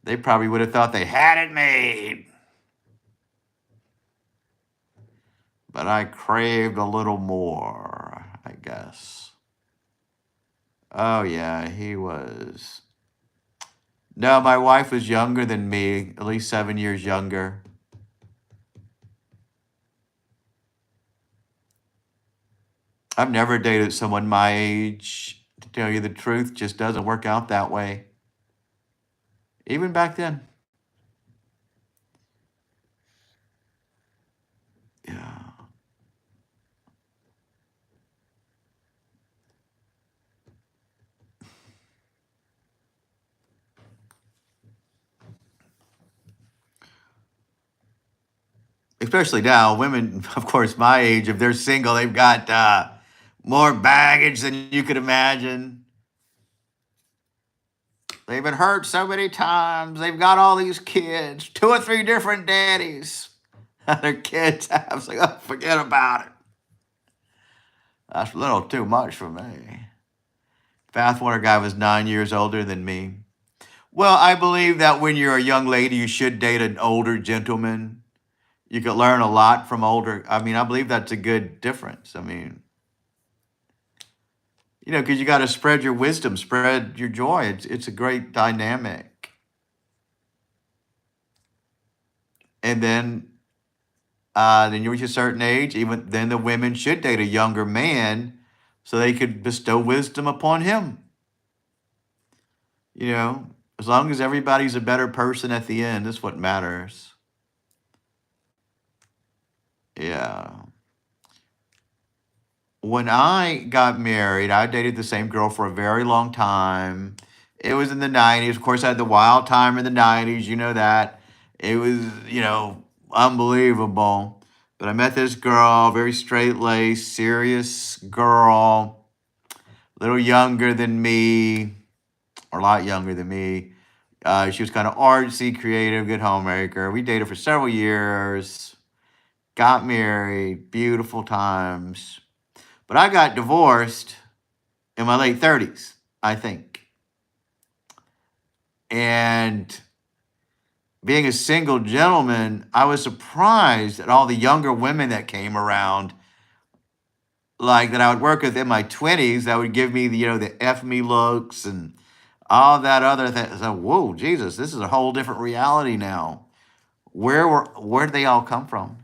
They probably would have thought they had it made. But I craved a little more, I guess. Oh, yeah, he was. No, my wife was younger than me, at least 7 years younger. I've never dated someone my age. To tell you the truth, just doesn't work out that way. Even back then. Yeah. Especially now, women, of course, my age, if they're single, they've got more baggage than you could imagine. They've been hurt so many times. They've got all these kids, 2 or 3 different daddies. Their kids have. It's like, oh, forget about it. That's a little too much for me. Bathwater guy was 9 years older than me. Well, I believe that when you're a young lady, you should date an older gentleman. You could learn a lot from older. I mean, I believe that's a good difference. I mean, because you got to spread your wisdom, spread your joy. It's a great dynamic. And then you reach a certain age, even then the women should date a younger man so they could bestow wisdom upon him. As long as everybody's a better person at the end, that's what matters. Yeah. When I got married, I dated the same girl for a very long time. It was in the 90s. Of course, I had the wild time in the 90s. You know that. It was, unbelievable. But I met this girl, very straight-laced, serious girl, a little younger than me, or a lot younger than me. She was kind of artsy, creative, good homemaker. We dated for several years, got married, beautiful times. But I got divorced in my late 30s, I think. And being a single gentleman, I was surprised at all the younger women that came around, like that I would work with in my 20s, that would give me the, the F me looks and all that other thing. So, whoa, Jesus, this is a whole different reality now. Where did they all come from?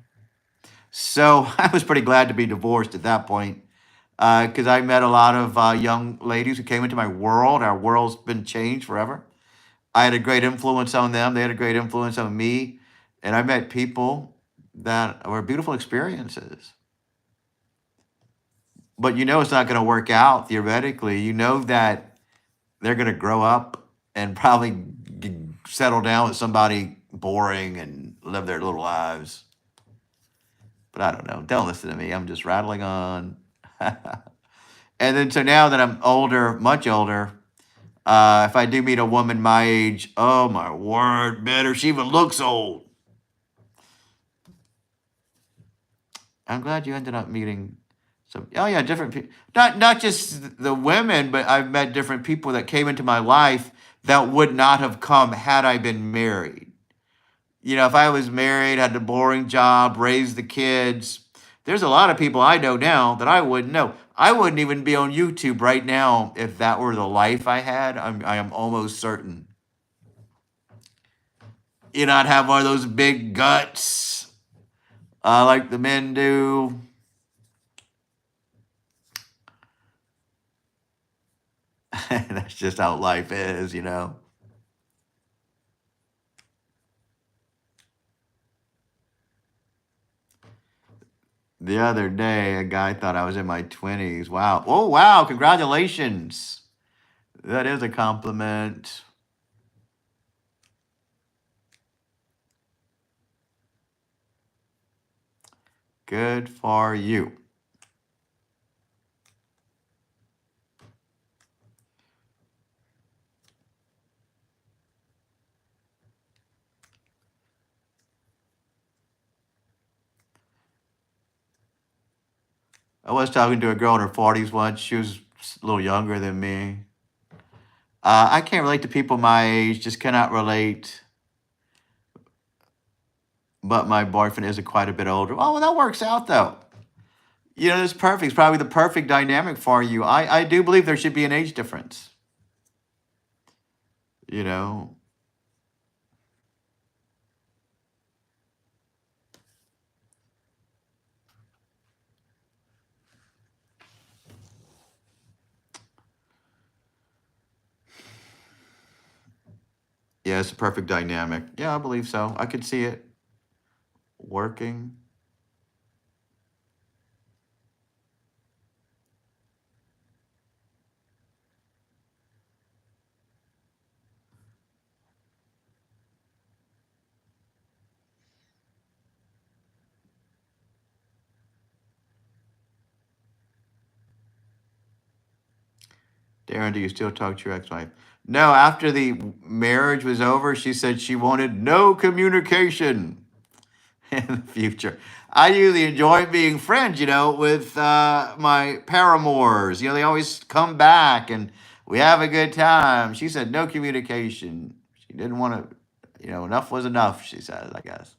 So I was pretty glad to be divorced at that point, because I met a lot of young ladies who came into my world. Our world's been changed forever. I had a great influence on them. They had a great influence on me. And I met people that were beautiful experiences. But it's not going to work out theoretically. You know that they're going to grow up and probably settle down with somebody boring and live their little lives. But I don't know. Don't listen to me. I'm just rattling on. And then so now that I'm older, much older, if I do meet a woman my age, oh my word, better. She even looks old. I'm glad you ended up meeting some. Oh yeah, different people. Not just the women, but I've met different people that came into my life that would not have come had I been married. If I was married, had a boring job, raised the kids, there's a lot of people I know now that I wouldn't know. I wouldn't even be on YouTube right now if that were the life I had. I am almost certain. I'd have one of those big guts like the men do. That's just how life is. The other day, a guy thought I was in my 20s. Wow. Oh, wow. Congratulations. That is a compliment. Good for you. I was talking to a girl in her 40s once. She was a little younger than me. I can't relate to people my age, just cannot relate. But my boyfriend is quite a bit older. Oh, well, that works out, though. It's perfect. It's probably the perfect dynamic for you. I do believe there should be an age difference. You know, yeah, it's a perfect dynamic. Yeah, I believe so. I could see it working. Darren, do you still talk to your ex-wife? No, after the marriage was over, she said she wanted no communication in the future. I usually enjoy being friends, with my paramours. They always come back and we have a good time. She said no communication. She didn't want to, enough was enough, she says, I guess.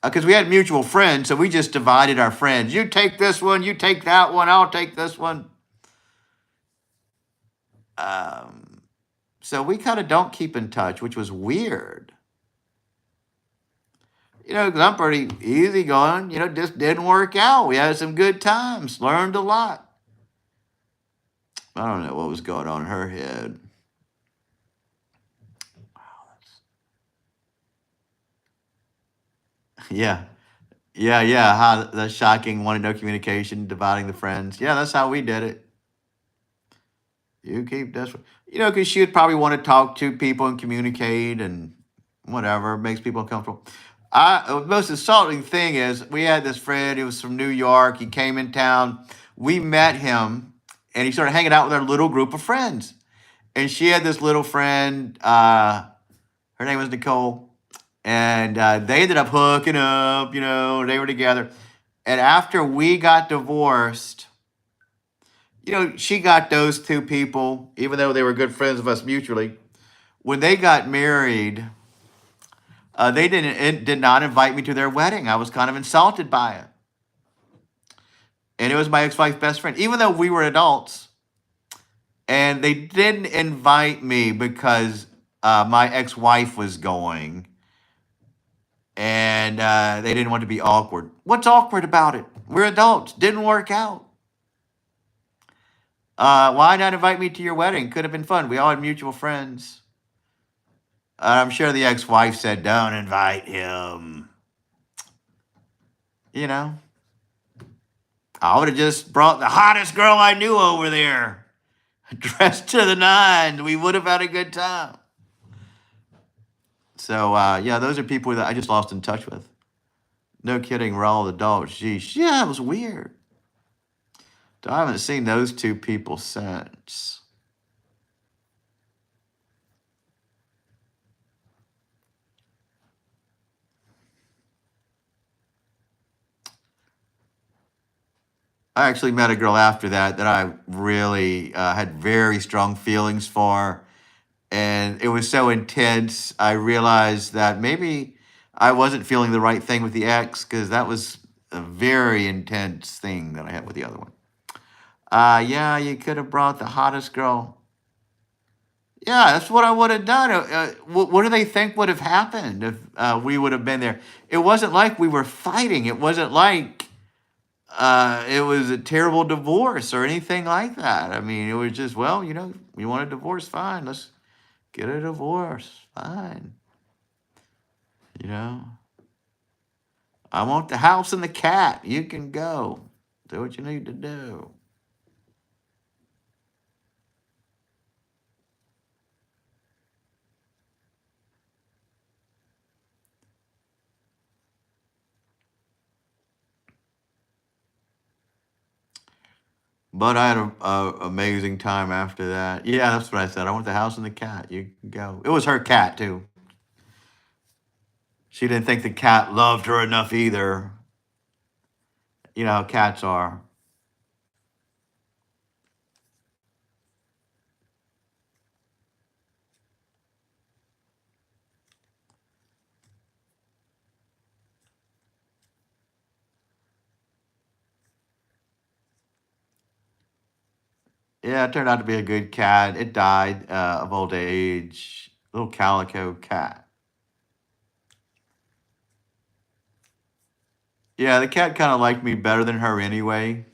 Because we had mutual friends, so we just divided our friends. You take this one, you take that one, I'll take this one. So we kind of don't keep in touch, which was weird. Because I'm pretty easygoing. Just didn't work out. We had some good times, learned a lot. I don't know what was going on in her head. Yeah. Yeah. How that's shocking. Wanted no communication, dividing the friends. Yeah, that's how we did it. You keep this, because she would probably want to talk to people and communicate and whatever makes people uncomfortable. The most insulting thing is we had this friend. He was from New York. He came in town. We met him, and he started hanging out with our little group of friends. And she had this little friend. Her name was Nicole, and they ended up hooking up. You know, they were together. And after we got divorced, you know, she got those two people, even though they were good friends of us mutually. When they got married, they did not invite me to their wedding. I was kind of insulted by it. And it was my ex-wife's best friend, even though we were adults. And they didn't invite me because my ex-wife was going, and they didn't want to be awkward. What's awkward about it? We're adults. Didn't work out. Why not invite me to your wedding? Could have been fun. We all had mutual friends. I'm sure the ex-wife said, "Don't invite him." You know, I would have just brought the hottest girl I knew over there, dressed to the nines. We would have had a good time. So yeah, those are people that I just lost in touch with. No kidding, we're all adults. Geez, yeah, it was weird. So I haven't seen those two people since. I actually met a girl after that I really had very strong feelings for. And it was so intense, I realized that maybe I wasn't feeling the right thing with the ex because that was a very intense thing that I had with the other one. Yeah, you could have brought the hottest girl. Yeah, that's what I would have done. What do they think would have happened if we would have been there? It wasn't like we were fighting. It wasn't like it was a terrible divorce or anything like that. I mean, it was just, well, you know, you want a divorce, fine. Let's get a divorce, fine. You know, I want the house and the cat. You can go. Do what you need to do. But I had a amazing time after that. Yeah, that's what I said. I want the house and the cat. You can go. It was her cat too. She didn't think the cat loved her enough either. You know how cats are. Yeah, it turned out to be a good cat. It died of old age. Little calico cat. Yeah, the cat kind of liked me better than her anyway.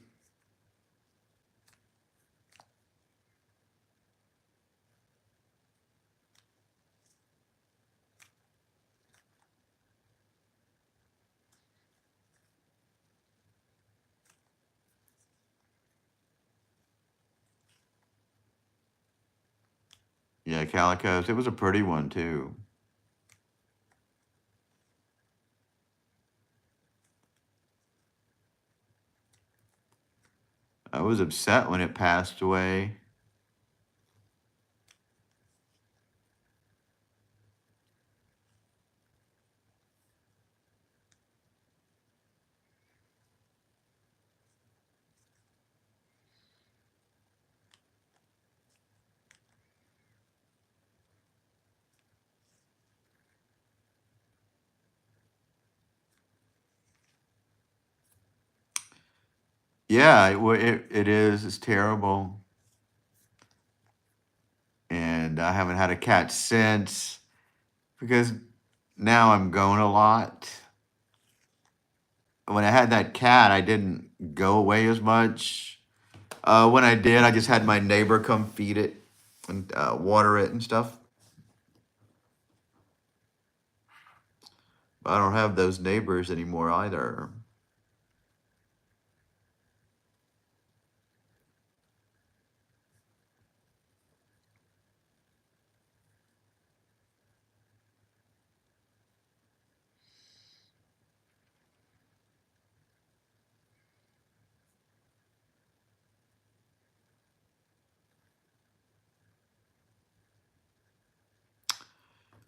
Yeah, calicos. It was a pretty one too. I was upset when it passed away. Yeah, it is. It's terrible. And I haven't had a cat since because now I'm going a lot. When I had that cat, I didn't go away as much. When I did, I just had my neighbor come feed it and water it and stuff. But I don't have those neighbors anymore either.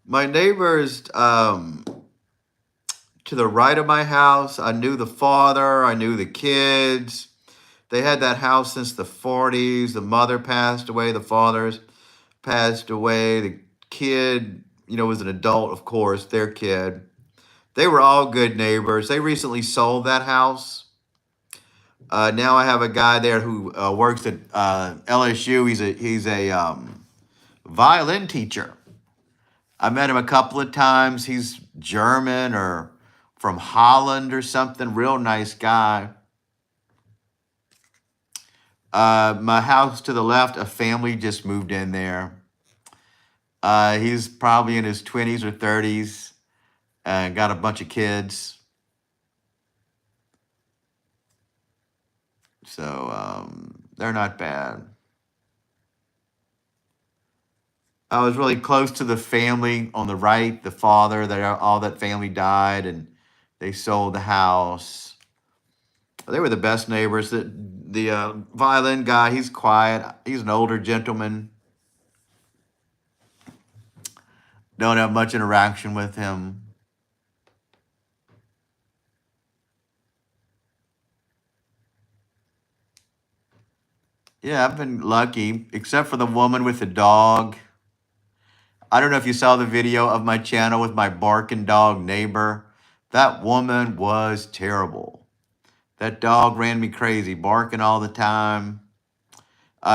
My neighbors to the right of my house, I knew the father, I knew the kids. They had that house since the 40s. The mother passed away, the father's passed away. The kid, was an adult, of course, their kid. They were all good neighbors. They recently sold that house. Now I have a guy there who works at LSU. He's a violin teacher. I met him a couple of times. He's German or from Holland or something. Real nice guy. My house to the left, a family just moved in there. He's probably in his 20s or 30s and got a bunch of kids. So they're not bad. I was really close to the family on the right, the father. All that family died, and they sold the house. They were the best neighbors. The violin guy, he's quiet. He's an older gentleman. Don't have much interaction with him. Yeah, I've been lucky, except for the woman with the dog. I don't know if you saw the video of my channel with my barking dog neighbor. That woman was terrible. That dog ran me crazy, barking all the time.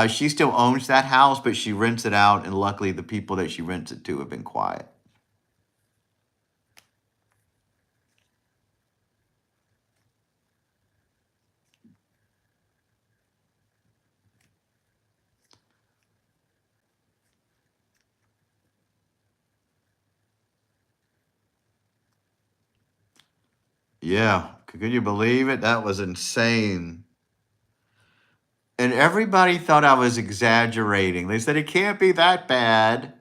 She still owns that house, but she rents it out, and luckily the people that she rents it to have been quiet. Yeah, could you believe it? That was insane. And everybody thought I was exaggerating. They said it can't be that bad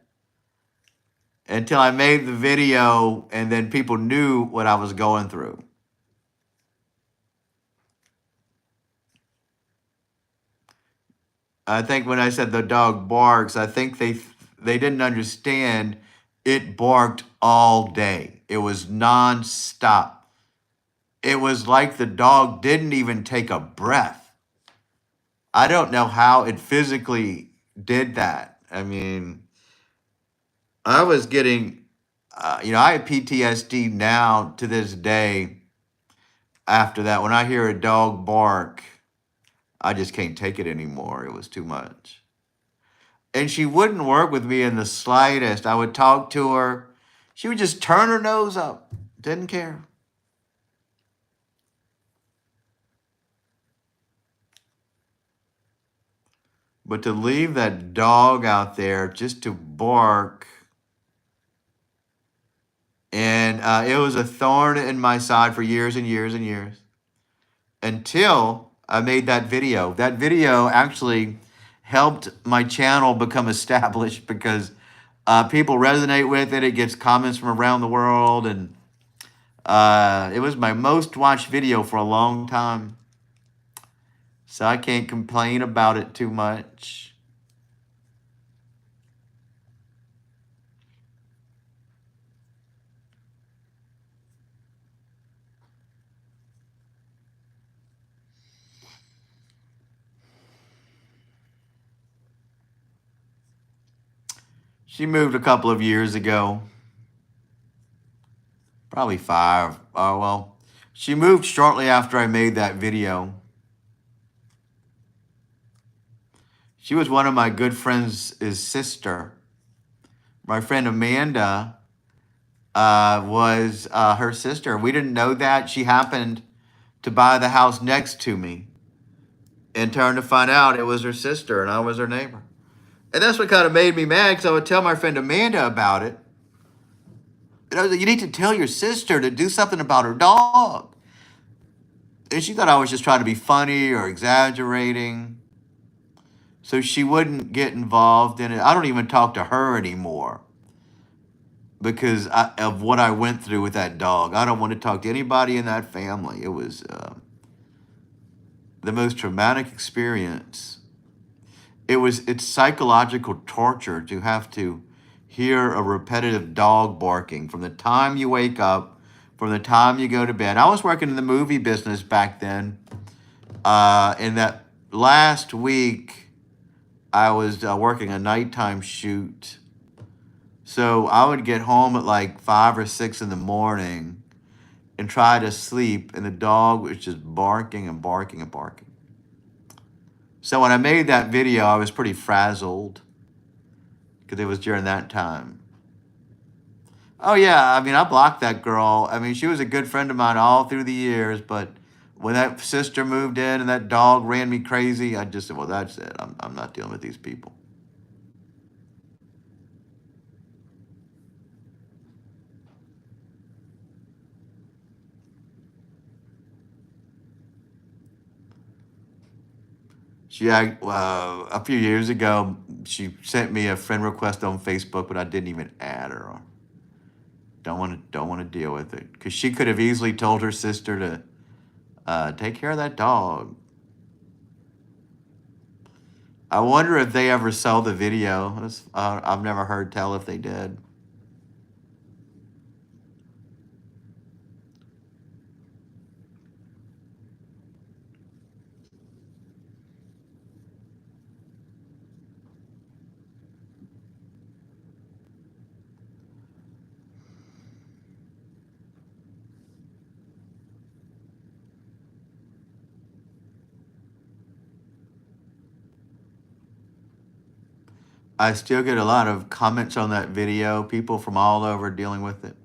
until I made the video, and then people knew what I was going through. I think when I said the dog barks, I think they didn't understand it barked all day. It was nonstop. It was like the dog didn't even take a breath. I don't know how it physically did that. I mean, I was getting, I have PTSD now to this day after that. When I hear a dog bark, I just can't take it anymore. It was too much. And she wouldn't work with me in the slightest. I would talk to her. She would just turn her nose up. Didn't care. But to leave that dog out there just to bark, and it was a thorn in my side for years and years and years until I made that video. That video actually helped my channel become established because people resonate with it. It gets comments from around the world, and it was my most watched video for a long time. So I can't complain about it too much. She moved a couple of years ago, probably 5. Oh, well, she moved shortly after I made that video. She was one of my good friends' sister. My friend Amanda was her sister. We didn't know that. She happened to buy the house next to me and turned to find out it was her sister and I was her neighbor. And that's what kind of made me mad because I would tell my friend Amanda about it. And I was like, you need to tell your sister to do something about her dog. And she thought I was just trying to be funny or exaggerating. So she wouldn't get involved in it. I don't even talk to her anymore because of what I went through with that dog. I don't want to talk to anybody in that family. It was the most traumatic experience. It's psychological torture to have to hear a repetitive dog barking from the time you wake up, from the time you go to bed. I was working in the movie business back then. In that last week, I was working a nighttime shoot. So I would get home at like 5 or 6 in the morning and try to sleep, and the dog was just barking and barking and barking. So when I made that video, I was pretty frazzled because it was during that time. Oh yeah, I mean, I blocked that girl. I mean, she was a good friend of mine all through the years, but when that sister moved in and that dog ran me crazy, I just said, well, that's it. I'm not dealing with these people. A few years ago, she sent me a friend request on Facebook, but I didn't even add her. Don't want to deal with it because she could have easily told her sister to take care of that dog. I wonder if they ever saw the video. I've never heard tell if they did. I still get a lot of comments on that video, people from all over dealing with it.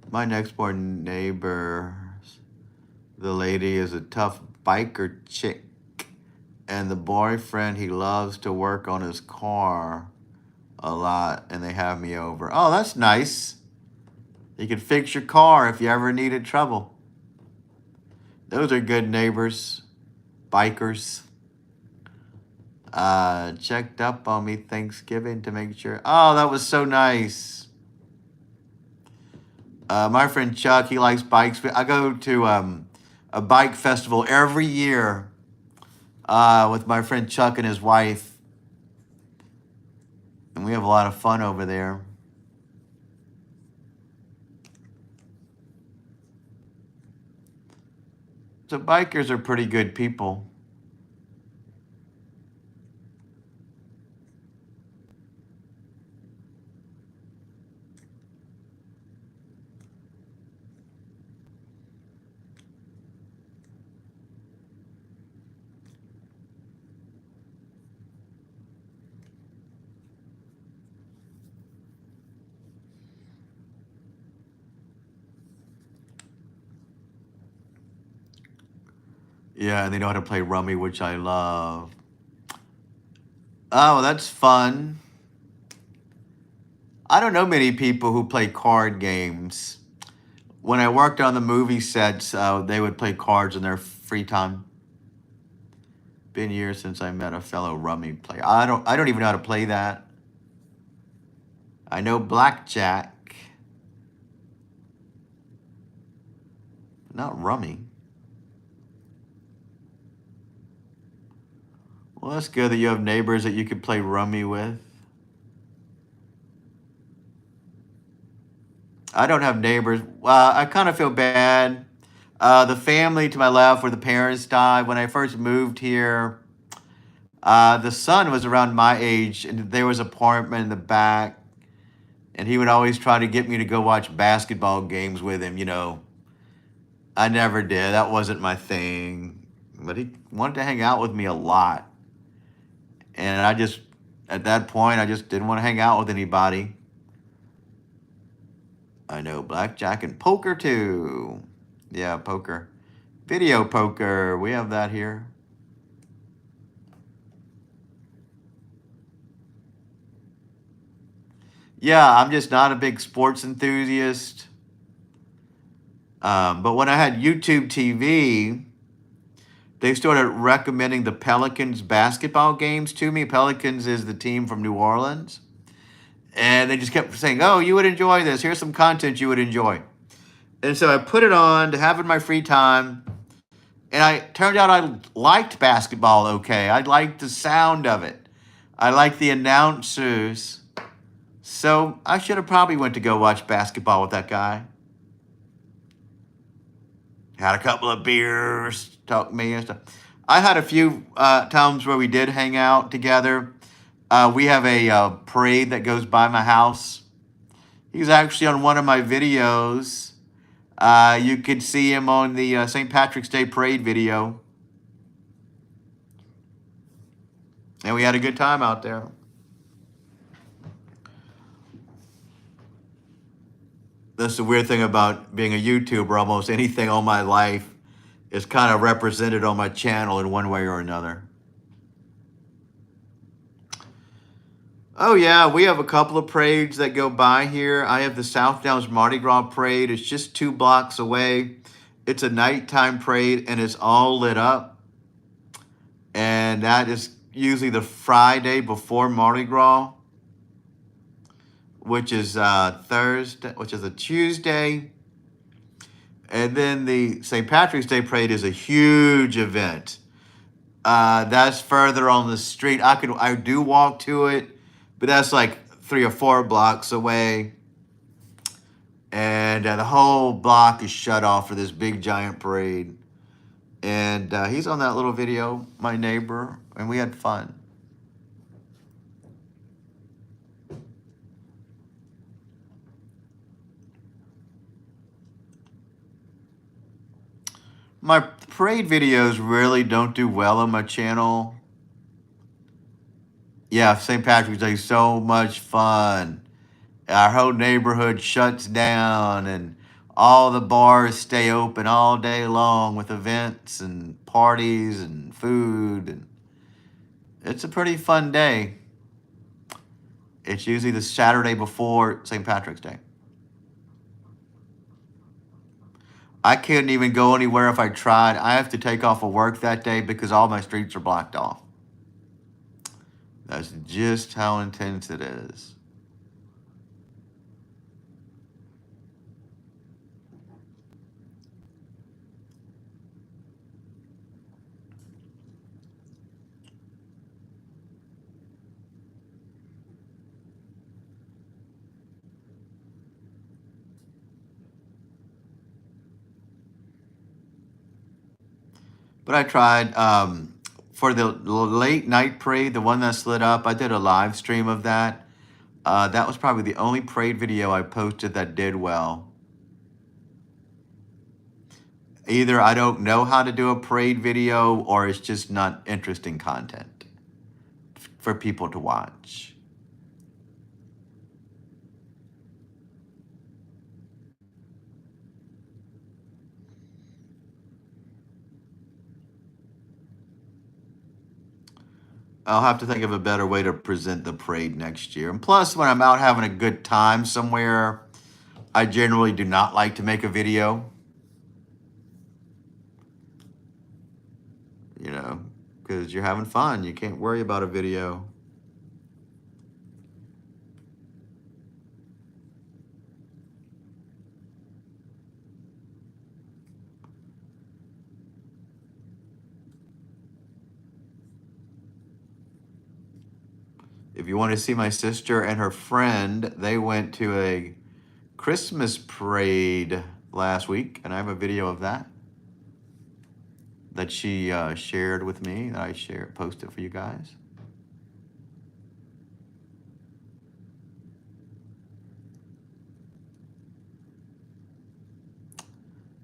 My next door neighbor, the lady is a tough biker chick, and the boyfriend, he loves to work on his car a lot, and they have me over. Oh, that's nice. You can fix your car if you ever needed trouble. Those are good neighbors, bikers. Checked up on me Thanksgiving to make sure. Oh, that was so nice. My friend Chuck, he likes bikes. I go to a bike festival every year with my friend Chuck and his wife. And we have a lot of fun over there. So bikers are pretty good people. Yeah, and they know how to play rummy, which I love. Oh, that's fun. I don't know many people who play card games. When I worked on the movie sets, they would play cards in their free time. Been years since I met a fellow rummy player. I don't even know how to play that. I know blackjack, not rummy. Well, that's good that you have neighbors that you could play rummy with. I don't have neighbors. I kind of feel bad. The family to my left where the parents died, when I first moved here, the son was around my age, and there was an apartment in the back, and he would always try to get me to go watch basketball games with him, you know. I never did. That wasn't my thing. But he wanted to hang out with me a lot. And at that point, I just didn't want to hang out with anybody. I know blackjack and poker too. Yeah, poker. Video poker. We have that here. Yeah, I'm just not a big sports enthusiast. But when I had YouTube TV, they started recommending the Pelicans basketball games to me. Pelicans is the team from New Orleans. And they just kept saying, oh, you would enjoy this. Here's some content you would enjoy. And so I put it on to have in my free time. And turned out I liked basketball okay. I liked the sound of it. I liked the announcers. So I should have probably went to go watch basketball with that guy. Had a couple of beers, talked to me and stuff. I had a few times where we did hang out together. We have a parade that goes by my house. He's actually on one of my videos. You could see him on the St. Patrick's Day parade video. And we had a good time out there. That's the weird thing about being a YouTuber. Almost anything on my life is kind of represented on my channel in one way or another. Oh yeah, we have a couple of parades that go by here. I have the South Downs Mardi Gras parade. It's just 2 blocks away. It's a nighttime parade and it's all lit up. And that is usually the Friday before Mardi Gras, which is Thursday, which is a Tuesday. And then the St. Patrick's Day parade is a huge event. That's further on the street. I do walk to it, but that's like 3 or 4 blocks away. And the whole block is shut off for this big giant parade. And he's on that little video, my neighbor, and we had fun. My parade videos really don't do well on my channel. Yeah, St. Patrick's Day is so much fun. Our whole neighborhood shuts down and all the bars stay open all day long with events and parties and food. And it's a pretty fun day. It's usually the Saturday before St. Patrick's Day. I couldn't even go anywhere if I tried. I have to take off of work that day because all my streets are blocked off. That's just how intense it is. But I tried for the late night parade, the one that's lit up. I did a live stream of that. That was probably the only parade video I posted that did well. Either I don't know how to do a parade video or it's just not interesting content for people to watch. I'll have to think of a better way to present the parade next year. And plus, when I'm out having a good time somewhere, I generally do not like to make a video. You know, because you're having fun. You can't worry about a video. If you want to see my sister and her friend, they went to a Christmas parade last week, and I have a video of that she shared with me, that I posted for you guys.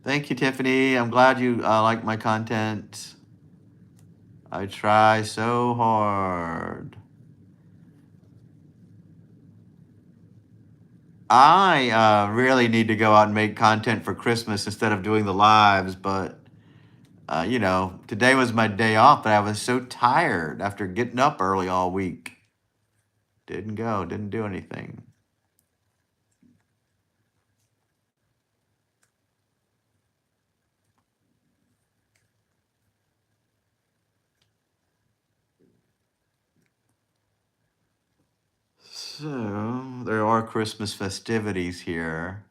Thank you, Tiffany. I'm glad you like my content. I try so hard. I really need to go out and make content for Christmas instead of doing the lives, but you know, today was my day off, but I was so tired after getting up early all week. Didn't do anything. So there are Christmas festivities here.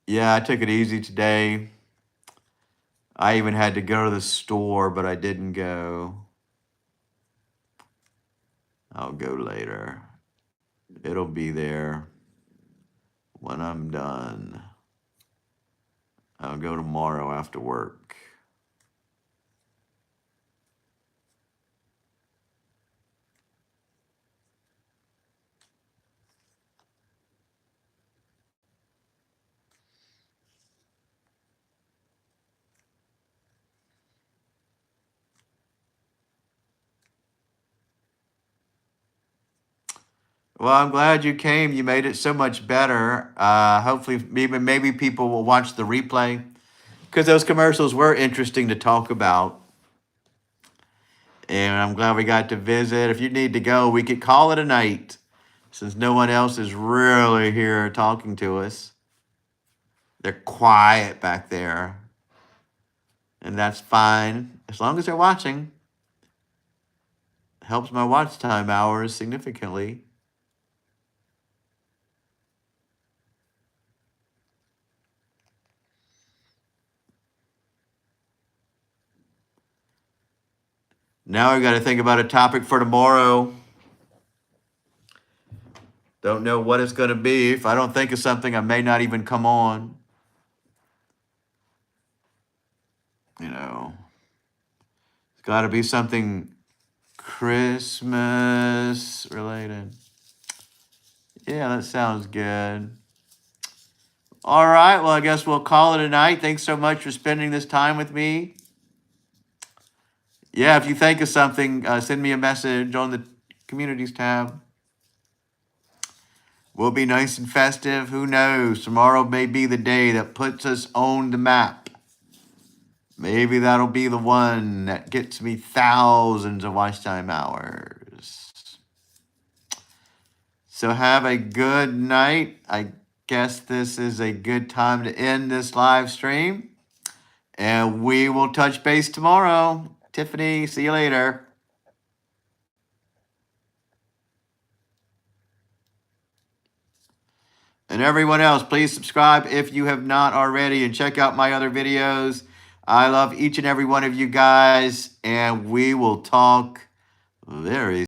Yeah, I took it easy today. I even had to go to the store, but I didn't go. I'll go later. It'll be there when I'm done. I'll go tomorrow after work. Well, I'm glad you came. You made it so much better. Hopefully, maybe people will watch the replay because those commercials were interesting to talk about. And I'm glad we got to visit. If you need to go, we could call it a night since no one else is really here talking to us. They're quiet back there. And that's fine as long as they're watching. It helps my watch time hours significantly. Now we got to think about a topic for tomorrow. Don't know what it's going to be. If I don't think of something, I may not even come on. You know, it's got to be something Christmas related. Yeah, that sounds good. All right, well, I guess we'll call it a night. Thanks so much for spending this time with me. Yeah, if you think of something, send me a message on the communities tab. We'll be nice and festive. Who knows? Tomorrow may be the day that puts us on the map. Maybe that'll be the one that gets me thousands of watch time hours. So have a good night. I guess this is a good time to end this live stream. And we will touch base tomorrow. Tiffany, see you later. And everyone else, please subscribe if you have not already and check out my other videos. I love each and every one of you guys, and we will talk very